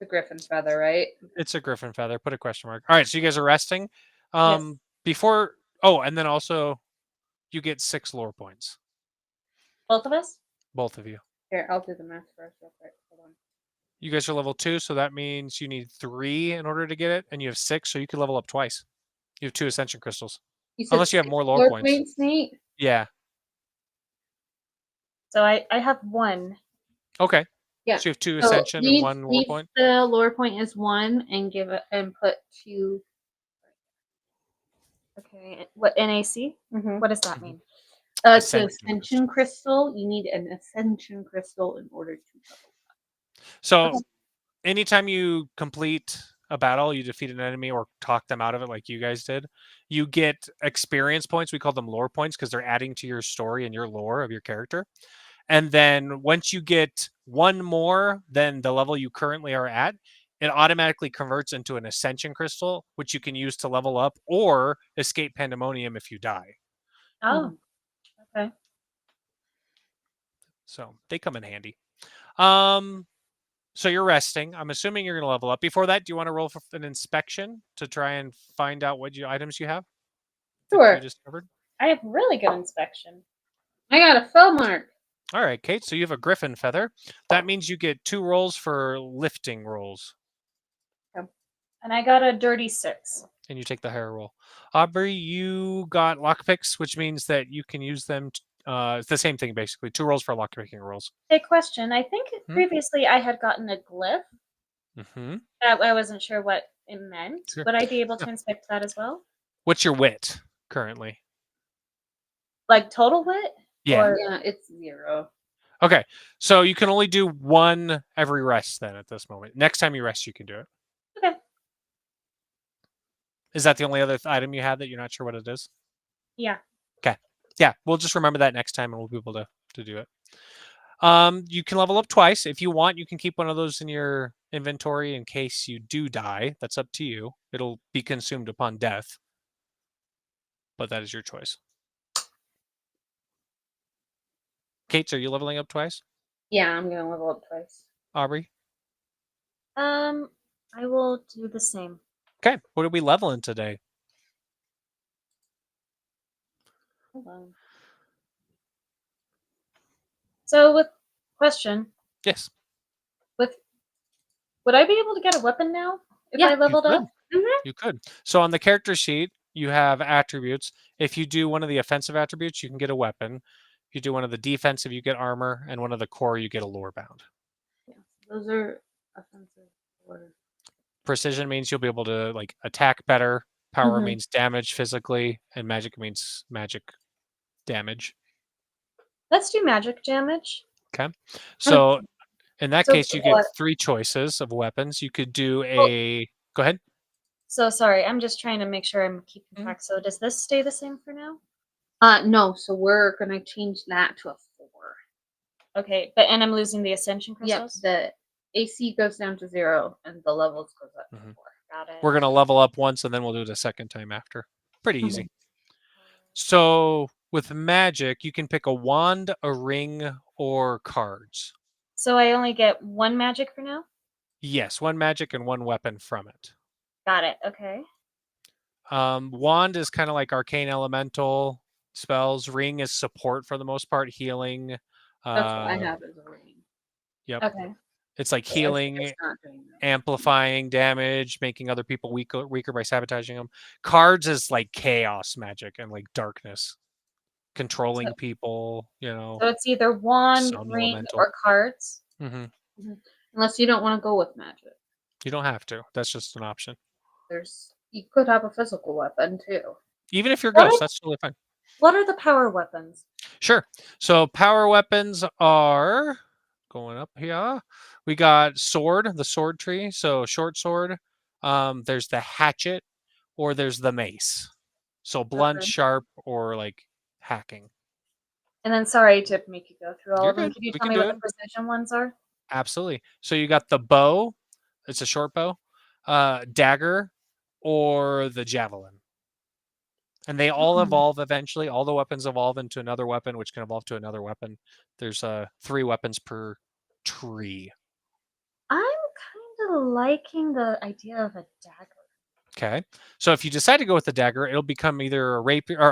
The griffin feather, right? It's a griffin feather. Put a question mark. All right. So you guys are resting. Yes. Before. Oh, and then also you get 6 lore points. Both of us? Both of you. Here, I'll do the math first real quick. Hold on. You guys are level 2, so that means you need 3 in order to get it, and you have 6, so you can level up twice. You have 2 ascension crystals. You said Unless you have 6 more lore points. Nate? Yeah. So I have 1. Okay. Yeah. So you have 2 So ascension and 1 lore point. the lore point is 1 and give it and put 2. Okay. What NAC? Mm-hmm. What does that mean? To Ascension ascension crystal, you need an ascension crystal in order to level up. So Okay. anytime you complete a battle, you defeat an enemy or talk them out of it like you guys did, you get experience points. We call them lore points because they're adding to your story and your lore of your character. And then once you get 1 more than the level you currently are at, it automatically converts into an ascension crystal, which you can use to level up or escape pandemonium if you die. Oh. Okay. So they come in handy. So you're resting. I'm assuming you're going to level up. Before that, do you want to roll for an inspection to try and find out what items you have that Sure. you discovered? I have really good inspection. I got a fell mark. All right, Kate. So you have a griffin feather. That means you get 2 rolls for lifting rolls. And I got a dirty 6. And you take the higher roll. Aubrey, you got lockpicks, which means that you can use them. It's the same thing, basically. 2 rolls for lockpicking rolls. Hey, question. I think previously I had gotten a glyph. Mm-hmm. I wasn't sure what it meant. Sure. Would I be able to inspect that as well? What's your wit currently? Like total wit? Yeah. Or... Yeah, it's 0. Okay. So you can only do 1 every rest then at this moment. Next time you rest, you can do it. Okay. Is that the only other item you have that you're not sure what it is? Yeah. Okay. Yeah, we'll just remember that next time and we'll be able to do it. You can level up twice. If you want, you can keep one of those in your inventory in case you do die. That's up to you. It'll be consumed upon death. But that is your choice. Kate, are you leveling up twice? Yeah, I'm gonna level up twice. Aubrey? I will do the same. Okay. What are we leveling today? Hold on. So with question, Yes. would I be able to get a weapon now if Yeah, I leveled up? You could. So on the character sheet, you have attributes. If you do one of the offensive attributes, you can get a weapon. If you do one of the defensive, you get armor, and one of the core, you get a lore bound. Yeah, those are offensive. Precision means you'll be able to like attack better. Power Mhm. means damage physically, and magic means magic damage. Let's do magic damage. Okay. So in that So case, you get 3 choices of weapons. You could do a. Go ahead. So sorry, I'm just trying to make sure I'm keeping Mhm. track. So does this stay the same for now? No, so we're gonna change that to a 4. Okay, and I'm losing the ascension Yep, crystals? the AC goes down to 0 and the levels goes up to Mhm. 4. Got it. We're gonna level up once, and then we'll do it a second time after. Pretty easy. Mhm. So with magic, you can pick a wand, a ring, or cards. So I only get 1 magic for now? Yes, 1 magic and 1 weapon from it. Got it. Okay. Wand is kind of like arcane elemental spells. Ring is support for the most part, healing. That's what I Uh, have as a ring. yep. Okay. It's like So healing, it's not doing that. amplifying damage, making other people weaker by sabotaging them. Cards is like chaos magic and like darkness, controlling people. So it's either wand, Some ring, elemental. or cards. hmm Unless you don't want to go with magic. You don't have to. That's just an option. You could have a physical weapon too. Even if you're What ghost, are- that's totally fine. What are the power weapons? Sure. So power weapons are going up here. We got sword, the sword tree. So short sword. There's the hatchet, or there's the mace. So blunt, Okay. sharp, or like hacking. And then sorry to make you go through all You're of them. good. Could you We tell can me do what it. the precision ones are? Absolutely. So you got the bow. It's a short bow, dagger, or the javelin. And they all evolve eventually. All the weapons evolve into another weapon, which can evolve to another weapon. There's 3 weapons per tree. I'm kind of liking the idea of a dagger. Okay. So if you decide to go with the dagger, it'll become either a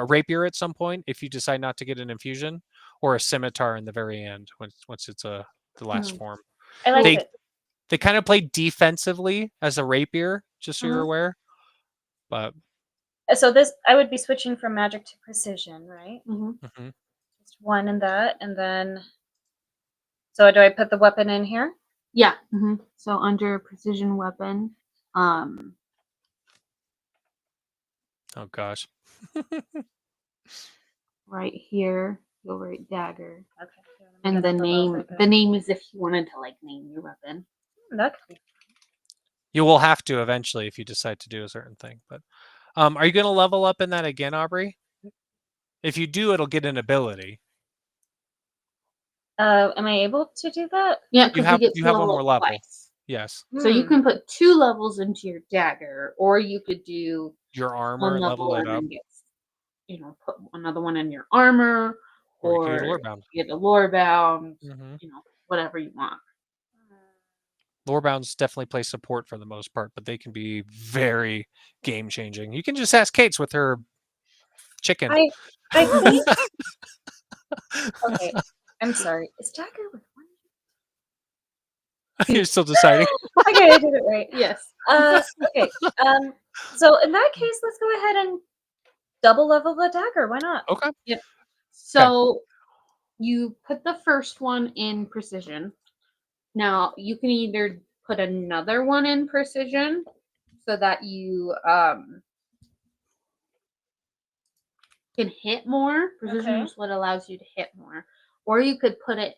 rapier at some point if you decide not to get an infusion, or a scimitar in the very end once it's the last form. I like They it. They kind of play defensively as a rapier, just so you're aware. But So this, I would be switching from magic to precision, right? Mm-hmm. Just one in that, and then. So do I put the weapon in here? Yeah. Mm-hmm. So under precision weapon, oh gosh. right here you'll write dagger, Okay. and the name. The name is if you wanted to like name your weapon. That could be. You will have to eventually if you decide to do a certain thing. But are you going to level up in that again, Aubrey? If you do, it'll get an ability. Am I able to do that? Yeah, You because have one more level. twice. Yes. So you can put 2 levels into your dagger, or you could do Your armor one and level it up. and get, put another one in your armor, Or you or can get lore bound. get a lore bound, Mm-hmm. Whatever you want. Lore bounds definitely play support for the most part, but they can be very game changing. You can just ask Kate's with her chicken. I think. Okay, I'm sorry. Is dagger with one? You're still deciding. Okay, I did it right. Yes. Okay. So in that case, let's go ahead and double level the dagger. Why not? Okay. Yep. So you put the first one in precision. Now you can either put another one in precision so that you can hit more. Precision is what allows you to hit more. Or you could put it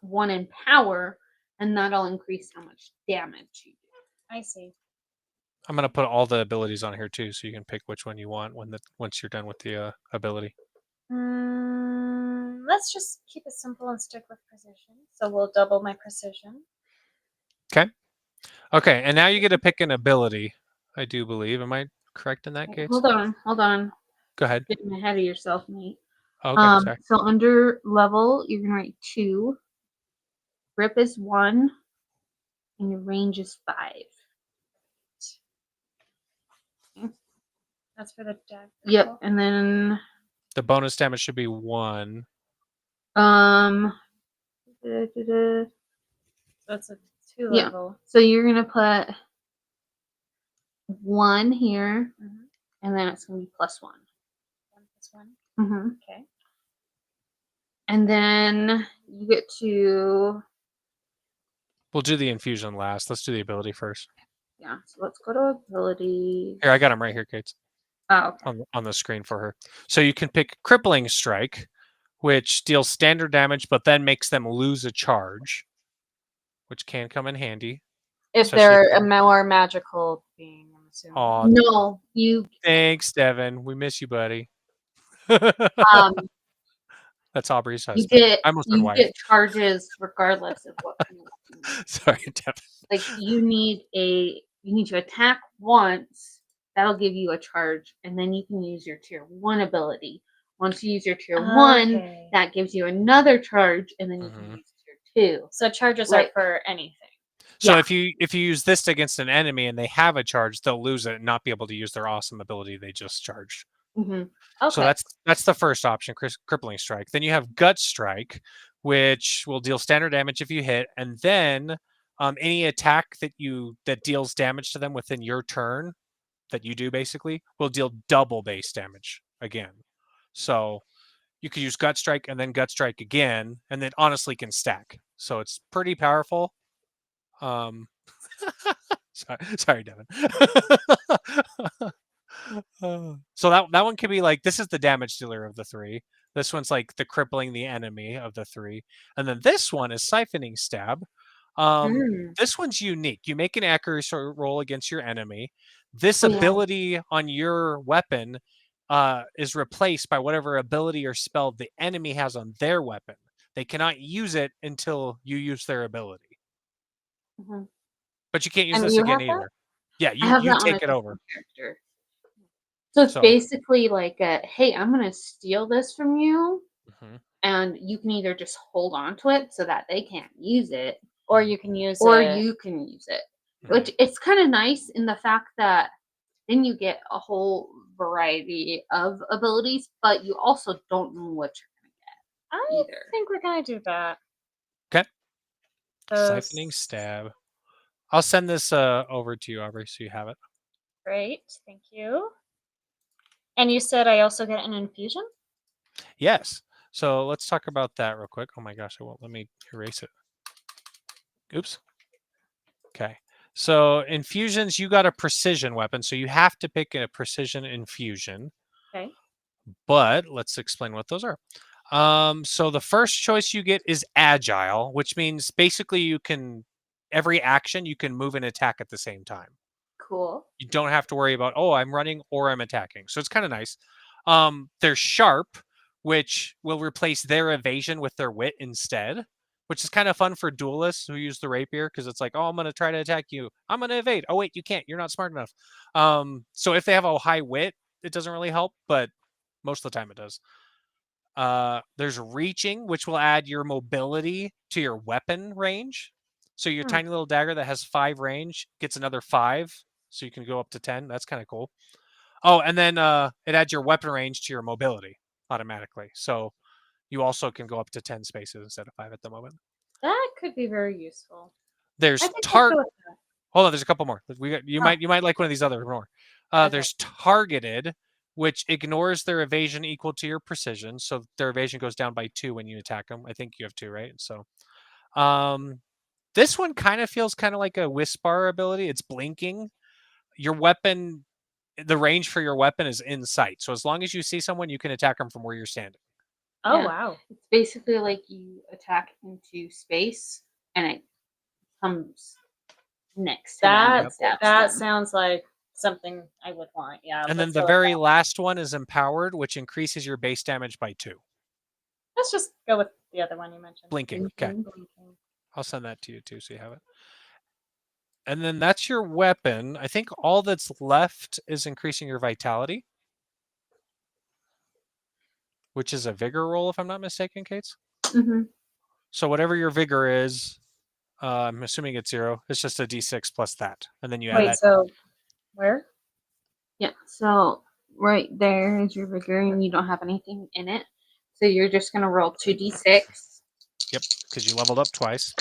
one in power, and that'll increase how much damage you do. I see. I'm gonna put all the abilities on here too, so you can pick which one you want once you're done with the ability. Let's just keep it simple and stick with precision. So we'll double my precision. Okay. Okay, and now you get to pick an ability. I do believe. Am I correct in that case? Hold on. Go ahead. Getting ahead of yourself, mate. Okay, sorry. So under level, you're gonna write 2. Grip is 1, and your range is 5. That's for the dagger. Yep, and then The bonus damage should be 1. That's a 2 level. So you're gonna put 1 here, and then it's gonna be +1. 1 plus 1. Mm-hmm. Okay. And then you get to We'll do the infusion last. Let's do the ability first. So let's go to ability. Here, I got them right here, Kate. Oh, okay. On the screen for her. So you can pick Crippling Strike, which deals standard damage, but then makes them lose a charge, which can come in handy. If they're a more magical being, I'm assuming. Aw, No, you. thanks, Devin. We miss you, buddy. That's Aubrey's husband. You get charges regardless of what. Sorry, Devin. Like you need to attack once. That'll give you a charge, and then you can use your tier 1 ability. Once you use your tier 1, that gives you another charge, and then you can use tier 2. So charges are for anything. So if you use this against an enemy and they have a charge, they'll lose it and not be able to use their awesome ability they just charged. Mm-hmm. Okay. So that's the first option, Crippling Strike. Then you have Gut Strike, which will deal standard damage if you hit, and then any attack that deals damage to them within your turn that you do basically will deal double base damage again. So you could use Gut Strike and then Gut Strike again, and it honestly can stack. So it's pretty powerful. Sorry, Devin. So that one can be like, this is the damage dealer of the 3. This one's like the crippling the enemy of the 3, and then this one is Siphoning Stab. This one's unique. You make an accuracy roll against your enemy. This ability on your weapon is replaced by whatever ability or spell the enemy has on their weapon. They cannot use it until you use their ability. But you can't use this again either. Yeah, you take it over. Character. So it's basically like hey, I'm going to steal this from you, and you can either just hold on to it so that they can't use it, or you can use it. Which it's kind of nice in the fact that then you get a whole variety of abilities, but you also don't know what you're going to get. I think we're going to do that. Okay. Siphoning Stab. I'll send this over to you, Aubrey, so you have it. Great, thank you. And you said I also get an infusion? Yes. So let's talk about that real quick. Oh my gosh, it won't let me erase it. Oops. Okay. So infusions, you got a precision weapon, so you have to pick a precision infusion. Okay. But let's explain what those are. So the first choice you get is agile, which means basically you can every action you can move and attack at the same time. Cool. You don't have to worry about, oh, I'm running or I'm attacking. So it's kind of nice. There's sharp, which will replace their evasion with their wit instead, which is kind of fun for duelists who use the rapier because it's like, oh, I'm going to try to attack you. I'm going to evade. Oh, wait, you can't. You're not smart enough. So if they have a high wit, it doesn't really help, but most of the time it does. There's reaching, which will add your mobility to your weapon range. So your tiny little dagger that has 5 range gets another 5. So you can go up to 10. That's kind of cool. Oh, and then it adds your weapon range to your mobility automatically. So you also can go up to 10 spaces instead of 5 at the moment. That could be very useful. There's I think I'll go with that. Hold on, there's a couple more. You might like one of these other more. Okay. There's targeted, which ignores their evasion equal to your precision. So their evasion goes down by 2 when you attack them. I think you have 2, right? So this one kind of feels kind of like a Whisper ability. It's blinking. Your weapon, the range for your weapon is in sight. So as long as you see someone, you can attack them from where you're standing. Oh, Yeah. wow. It's basically like you attack into space and it comes next to them and stabs That them. sounds like something I would want. Yeah. And then let's the go with very that. last one is empowered, which increases your base damage by 2. Let's just go with the other one you mentioned. Blinking. Okay. Blinking. I'll send that to you too, so you have it. And then that's your weapon. I think all that's left is increasing your vitality, which is a vigor roll, if I'm not mistaken, Kates. Mm-hmm. So whatever your vigor is, I'm assuming it's 0. It's just a d6 plus that, and then you add Wait, that. so where? Yeah, so right there is your vigor and you don't have anything in it. So you're just going to roll 2d6. Yep, because you leveled up twice.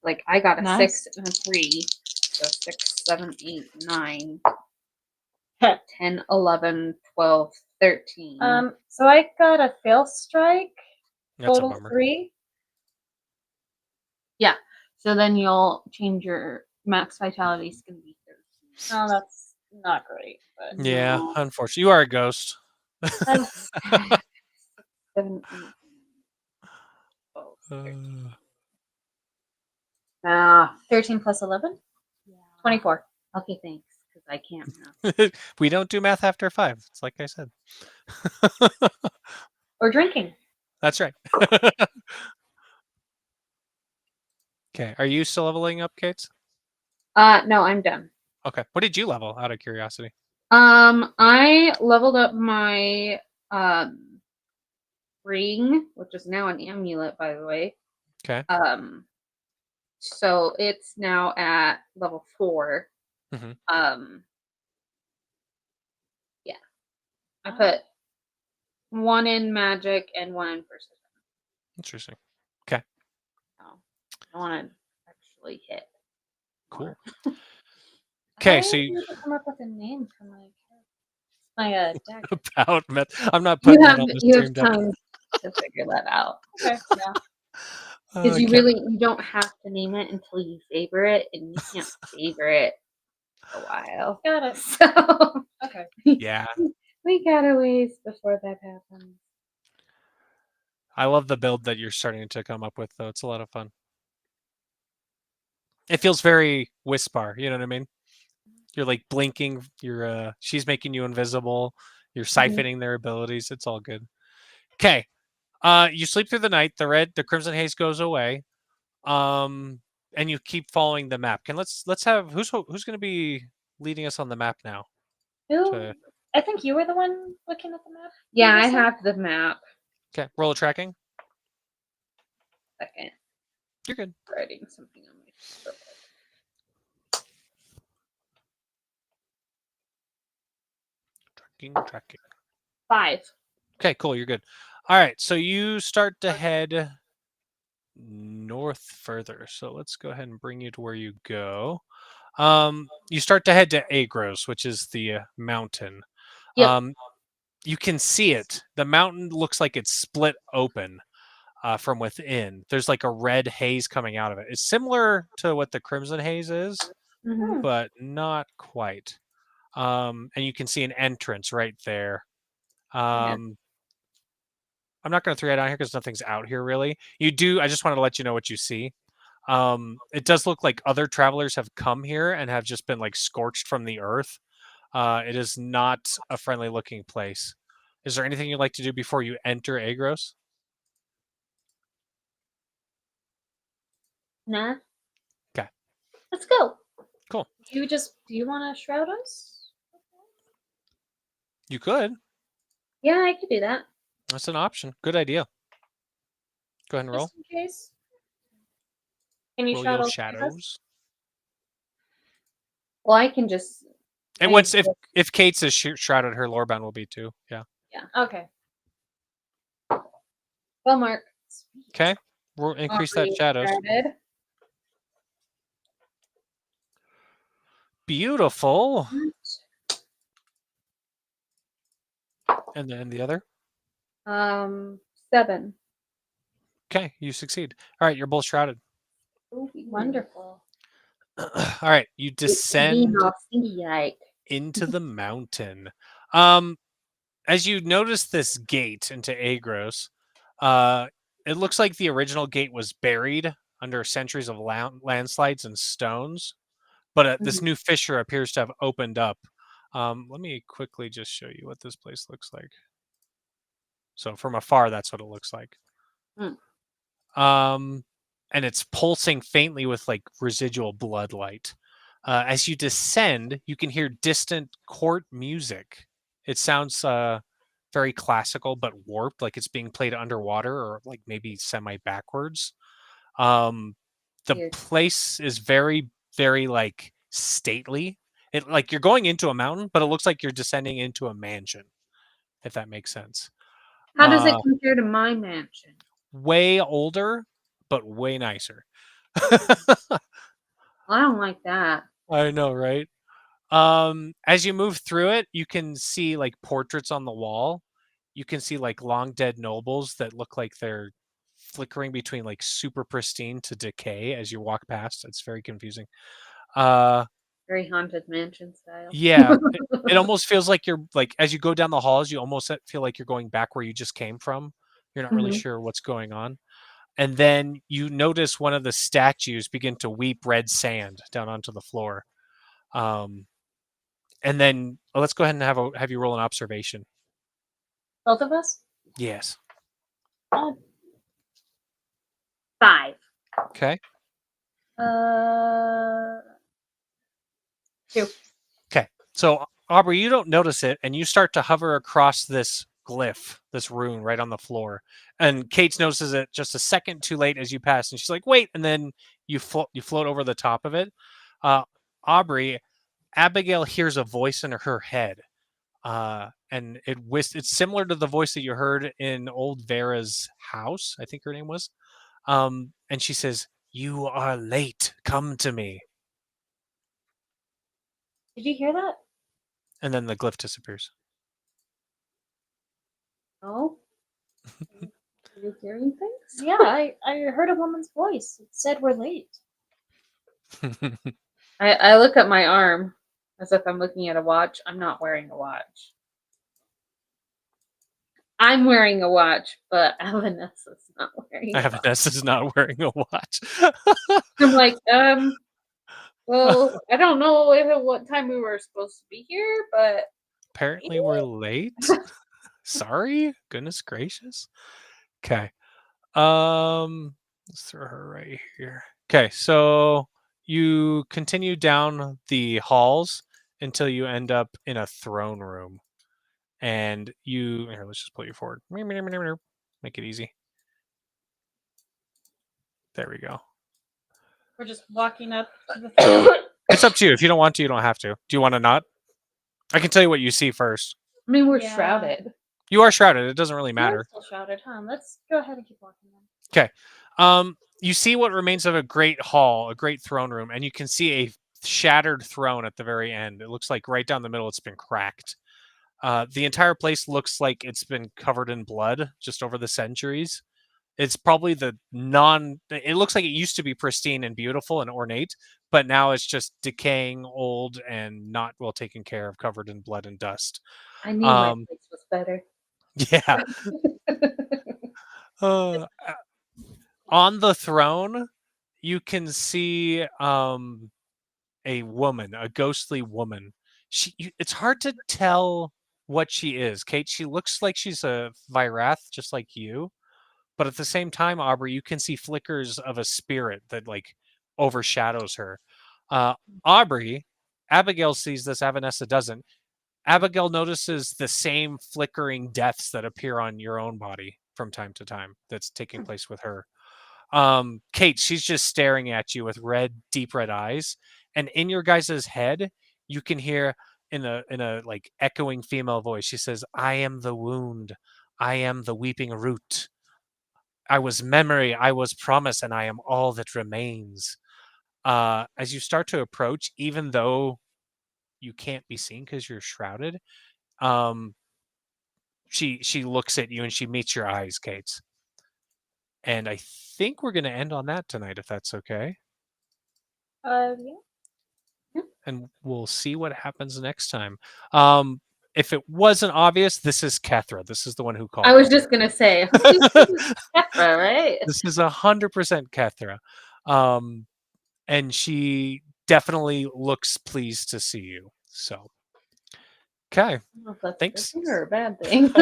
Like I got a Nice. 6 and a 3. So 6, 7, 8, 9, 10, 11, 12, 13. So I got a fail strike. That's a Total bummer. 3. Yeah. So then you'll change your max vitality is going to be 13. Oh, that's not great. But Yeah, No. unfortunately, you are a ghost. 7, 8, 9, 12, 13. 13 plus 11? Yeah. 24. Okay, thanks. Because I can't math. We don't do math after 5. It's like I said. Or drinking. That's right. Okay, are you still leveling up, Kate? No, I'm done. Okay, what did you level? Out of curiosity. I leveled up my ring, which is now an amulet, by the way. Okay. So it's now at level 4. Mm-hmm. Yeah. I put 1 in magic and 1 in precision. Interesting. Okay. So I want to actually hit. Cool. more. Okay, I so you need to come up with a name for my deck. about meth. I'm not putting that on the You stream have deck. time to figure that out. Okay, yeah. Because Okay. you don't have to name it until you favor it, and you can't favor it for a while. Got it. So Okay. Yeah, we gotta wait before that happens. I love the build that you're starting to come up with, though. It's a lot of fun. It feels very Whisper. You know what I mean? You're like blinking. She's making you invisible. You're siphoning their abilities. It's all good. Okay. You sleep through the night. The crimson haze goes away. And you keep following the map. Let's have who's going to be leading us on the map now? Who? I think you were the one looking at the map. Yeah, I previously? have the map. Okay, roll a tracking. Second, You're good. writing something on my script. Tracking. 5. Okay, cool. You're good. All right, so you start to head north further. So let's go ahead and bring you to where you go. You start to head to Agros, which is the mountain. Yep. You can see it. The mountain looks like it's split open from within. There's like a red haze coming out of it. It's similar to what the crimson haze is, Mhm. but not quite. And you can see an entrance right there. I'm not going to throw it out here because nothing's out here really. You do. I just wanted to let you know what you see. It does look like other travelers have come here and have just been like scorched from the earth. It is not a friendly looking place. Is there anything you'd like to do before you enter Agros? Nah. 'Kay. Let's go. Cool. Do you want to shroud us? You could. Yeah, I could do that. That's an option. Good idea. Go ahead and roll. Just in case. Can you Roll shroud your all three of us? shadows. Well, I can just. And I once just- if Kate's is shrouded, her lorebound will be too. Yeah. Yeah. Okay. Well, Mark. Okay. We'll increase that Aubrey shadows. shrouded. Beautiful. And then the other. 7. Okay, you succeed. All right, you're both shrouded. Wonderful. All right, you descend Yike. into the mountain. As you notice this gate into Agros, it looks like the original gate was buried under centuries of landslides and stones, but this new fissure appears to have opened up. Let me quickly just show you what this place looks like. So from afar, that's what it looks like. And it's pulsing faintly with like residual blood light. As you descend, you can hear distant court music. It sounds very classical but warped, like it's being played underwater or like maybe semi backwards. The Weird. place is very, very like stately. It like you're going into a mountain, but it looks like you're descending into a mansion, if that makes sense. How does it compare to my mansion? Way older, but way nicer. I don't like that. I know, right? As you move through it, you can see like portraits on the wall. You can see like long dead nobles that look like they're flickering between like super pristine to decay as you walk past. It's very confusing. Very haunted mansion style. Yeah, it almost feels like you're like as you go down the halls, you almost feel like you're going back where you just came from. You're not really sure what's going on. And then you notice one of the statues begin to weep red sand down onto the floor. And then let's go ahead and have you roll an observation. Both of us? Yes. 5. Okay. 2. Okay. So Aubrey, you don't notice it, and you start to hover across this glyph, this rune right on the floor. And Kate notices it just a second too late as you pass, and she's like, "Wait!" And then you float over the top of it. Aubrey, Abigail hears a voice in her head, and it's similar to the voice that you heard in old Vera's house. I think her name was. And she says, "You are late. Come to me." Did you hear that? And then the glyph disappears. Oh? Are you hearing things? Yeah, I heard a woman's voice. It said we're late. I look at my arm as if I'm looking at a watch. I'm not wearing a watch. I'm wearing a watch, but Avenessa's not wearing a watch. Avenessa's not wearing a watch. I'm like, well, I don't know what time we were supposed to be here, but Apparently we're late. Sorry. Goodness gracious. Okay. Let's throw her right here. Okay, so you continue down the halls until you end up in a throne room. And here, let's just pull you forward. Make it easy. There we go. We're just walking up to the throne. It's up to you. If you don't want to, you don't have to. Do you want to not? I can tell you what you see first. I mean, we're Yeah. shrouded. You are shrouded. It doesn't really matter. We're still shrouded, huh? Let's go ahead and keep walking then. You see what remains of a great hall, a great throne room, and you can see a shattered throne at the very end. It looks like right down the middle, it's been cracked. The entire place looks like it's been covered in blood just over the centuries. It's probably it looks like it used to be pristine and beautiful and ornate, but now it's just decaying, old, and not well taken care of, covered in blood and dust. I knew my place was better. Yeah. On the throne, you can see a woman, a ghostly woman. It's hard to tell what she is, Kate. She looks like she's a Vyrath, just like you. But at the same time, Aubrey, you can see flickers of a spirit that like overshadows her. Aubrey, Abigail sees this. Avenessa doesn't. Abigail notices the same flickering deaths that appear on your own body from time to time that's taking place with her. Kate, she's just staring at you with deep red eyes. And in your guys' head, you can hear in a like echoing female voice, she says, "I am the wound. I am the weeping root. I was memory, I was promise, and I am all that remains." As you start to approach, even though you can't be seen because you're shrouded, she looks at you and she meets your eyes, Kate. And I think we're going to end on that tonight, if that's okay. Yeah. And we'll see what happens next time. If it wasn't obvious, this is Kethra. This is the one who called. I was just gonna say, Kethra, right? This is 100% Kethra. And she definitely looks pleased to see you. So, okay. Thanks. A good thing or a bad thing?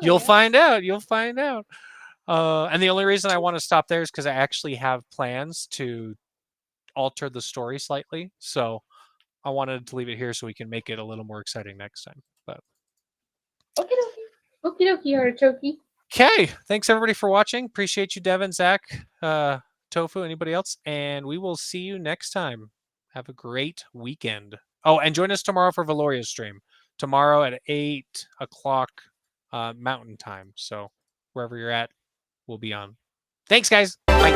You'll find out. You'll find out. And the only reason I want to stop there is because I actually have plans to alter the story slightly. So I wanted to leave it here so we can make it a little more exciting next time. But Okie dokie. Okie dokie, artichoke. okay. Thanks everybody for watching. Appreciate you, Devin, Zach, Tofu, anybody else. And we will see you next time. Have a great weekend. Oh, and join us tomorrow for Valoria's stream. Tomorrow at 8 o'clock Mountain Time. So wherever you're at, we'll be on. Thanks, guys. Bye.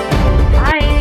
Bye.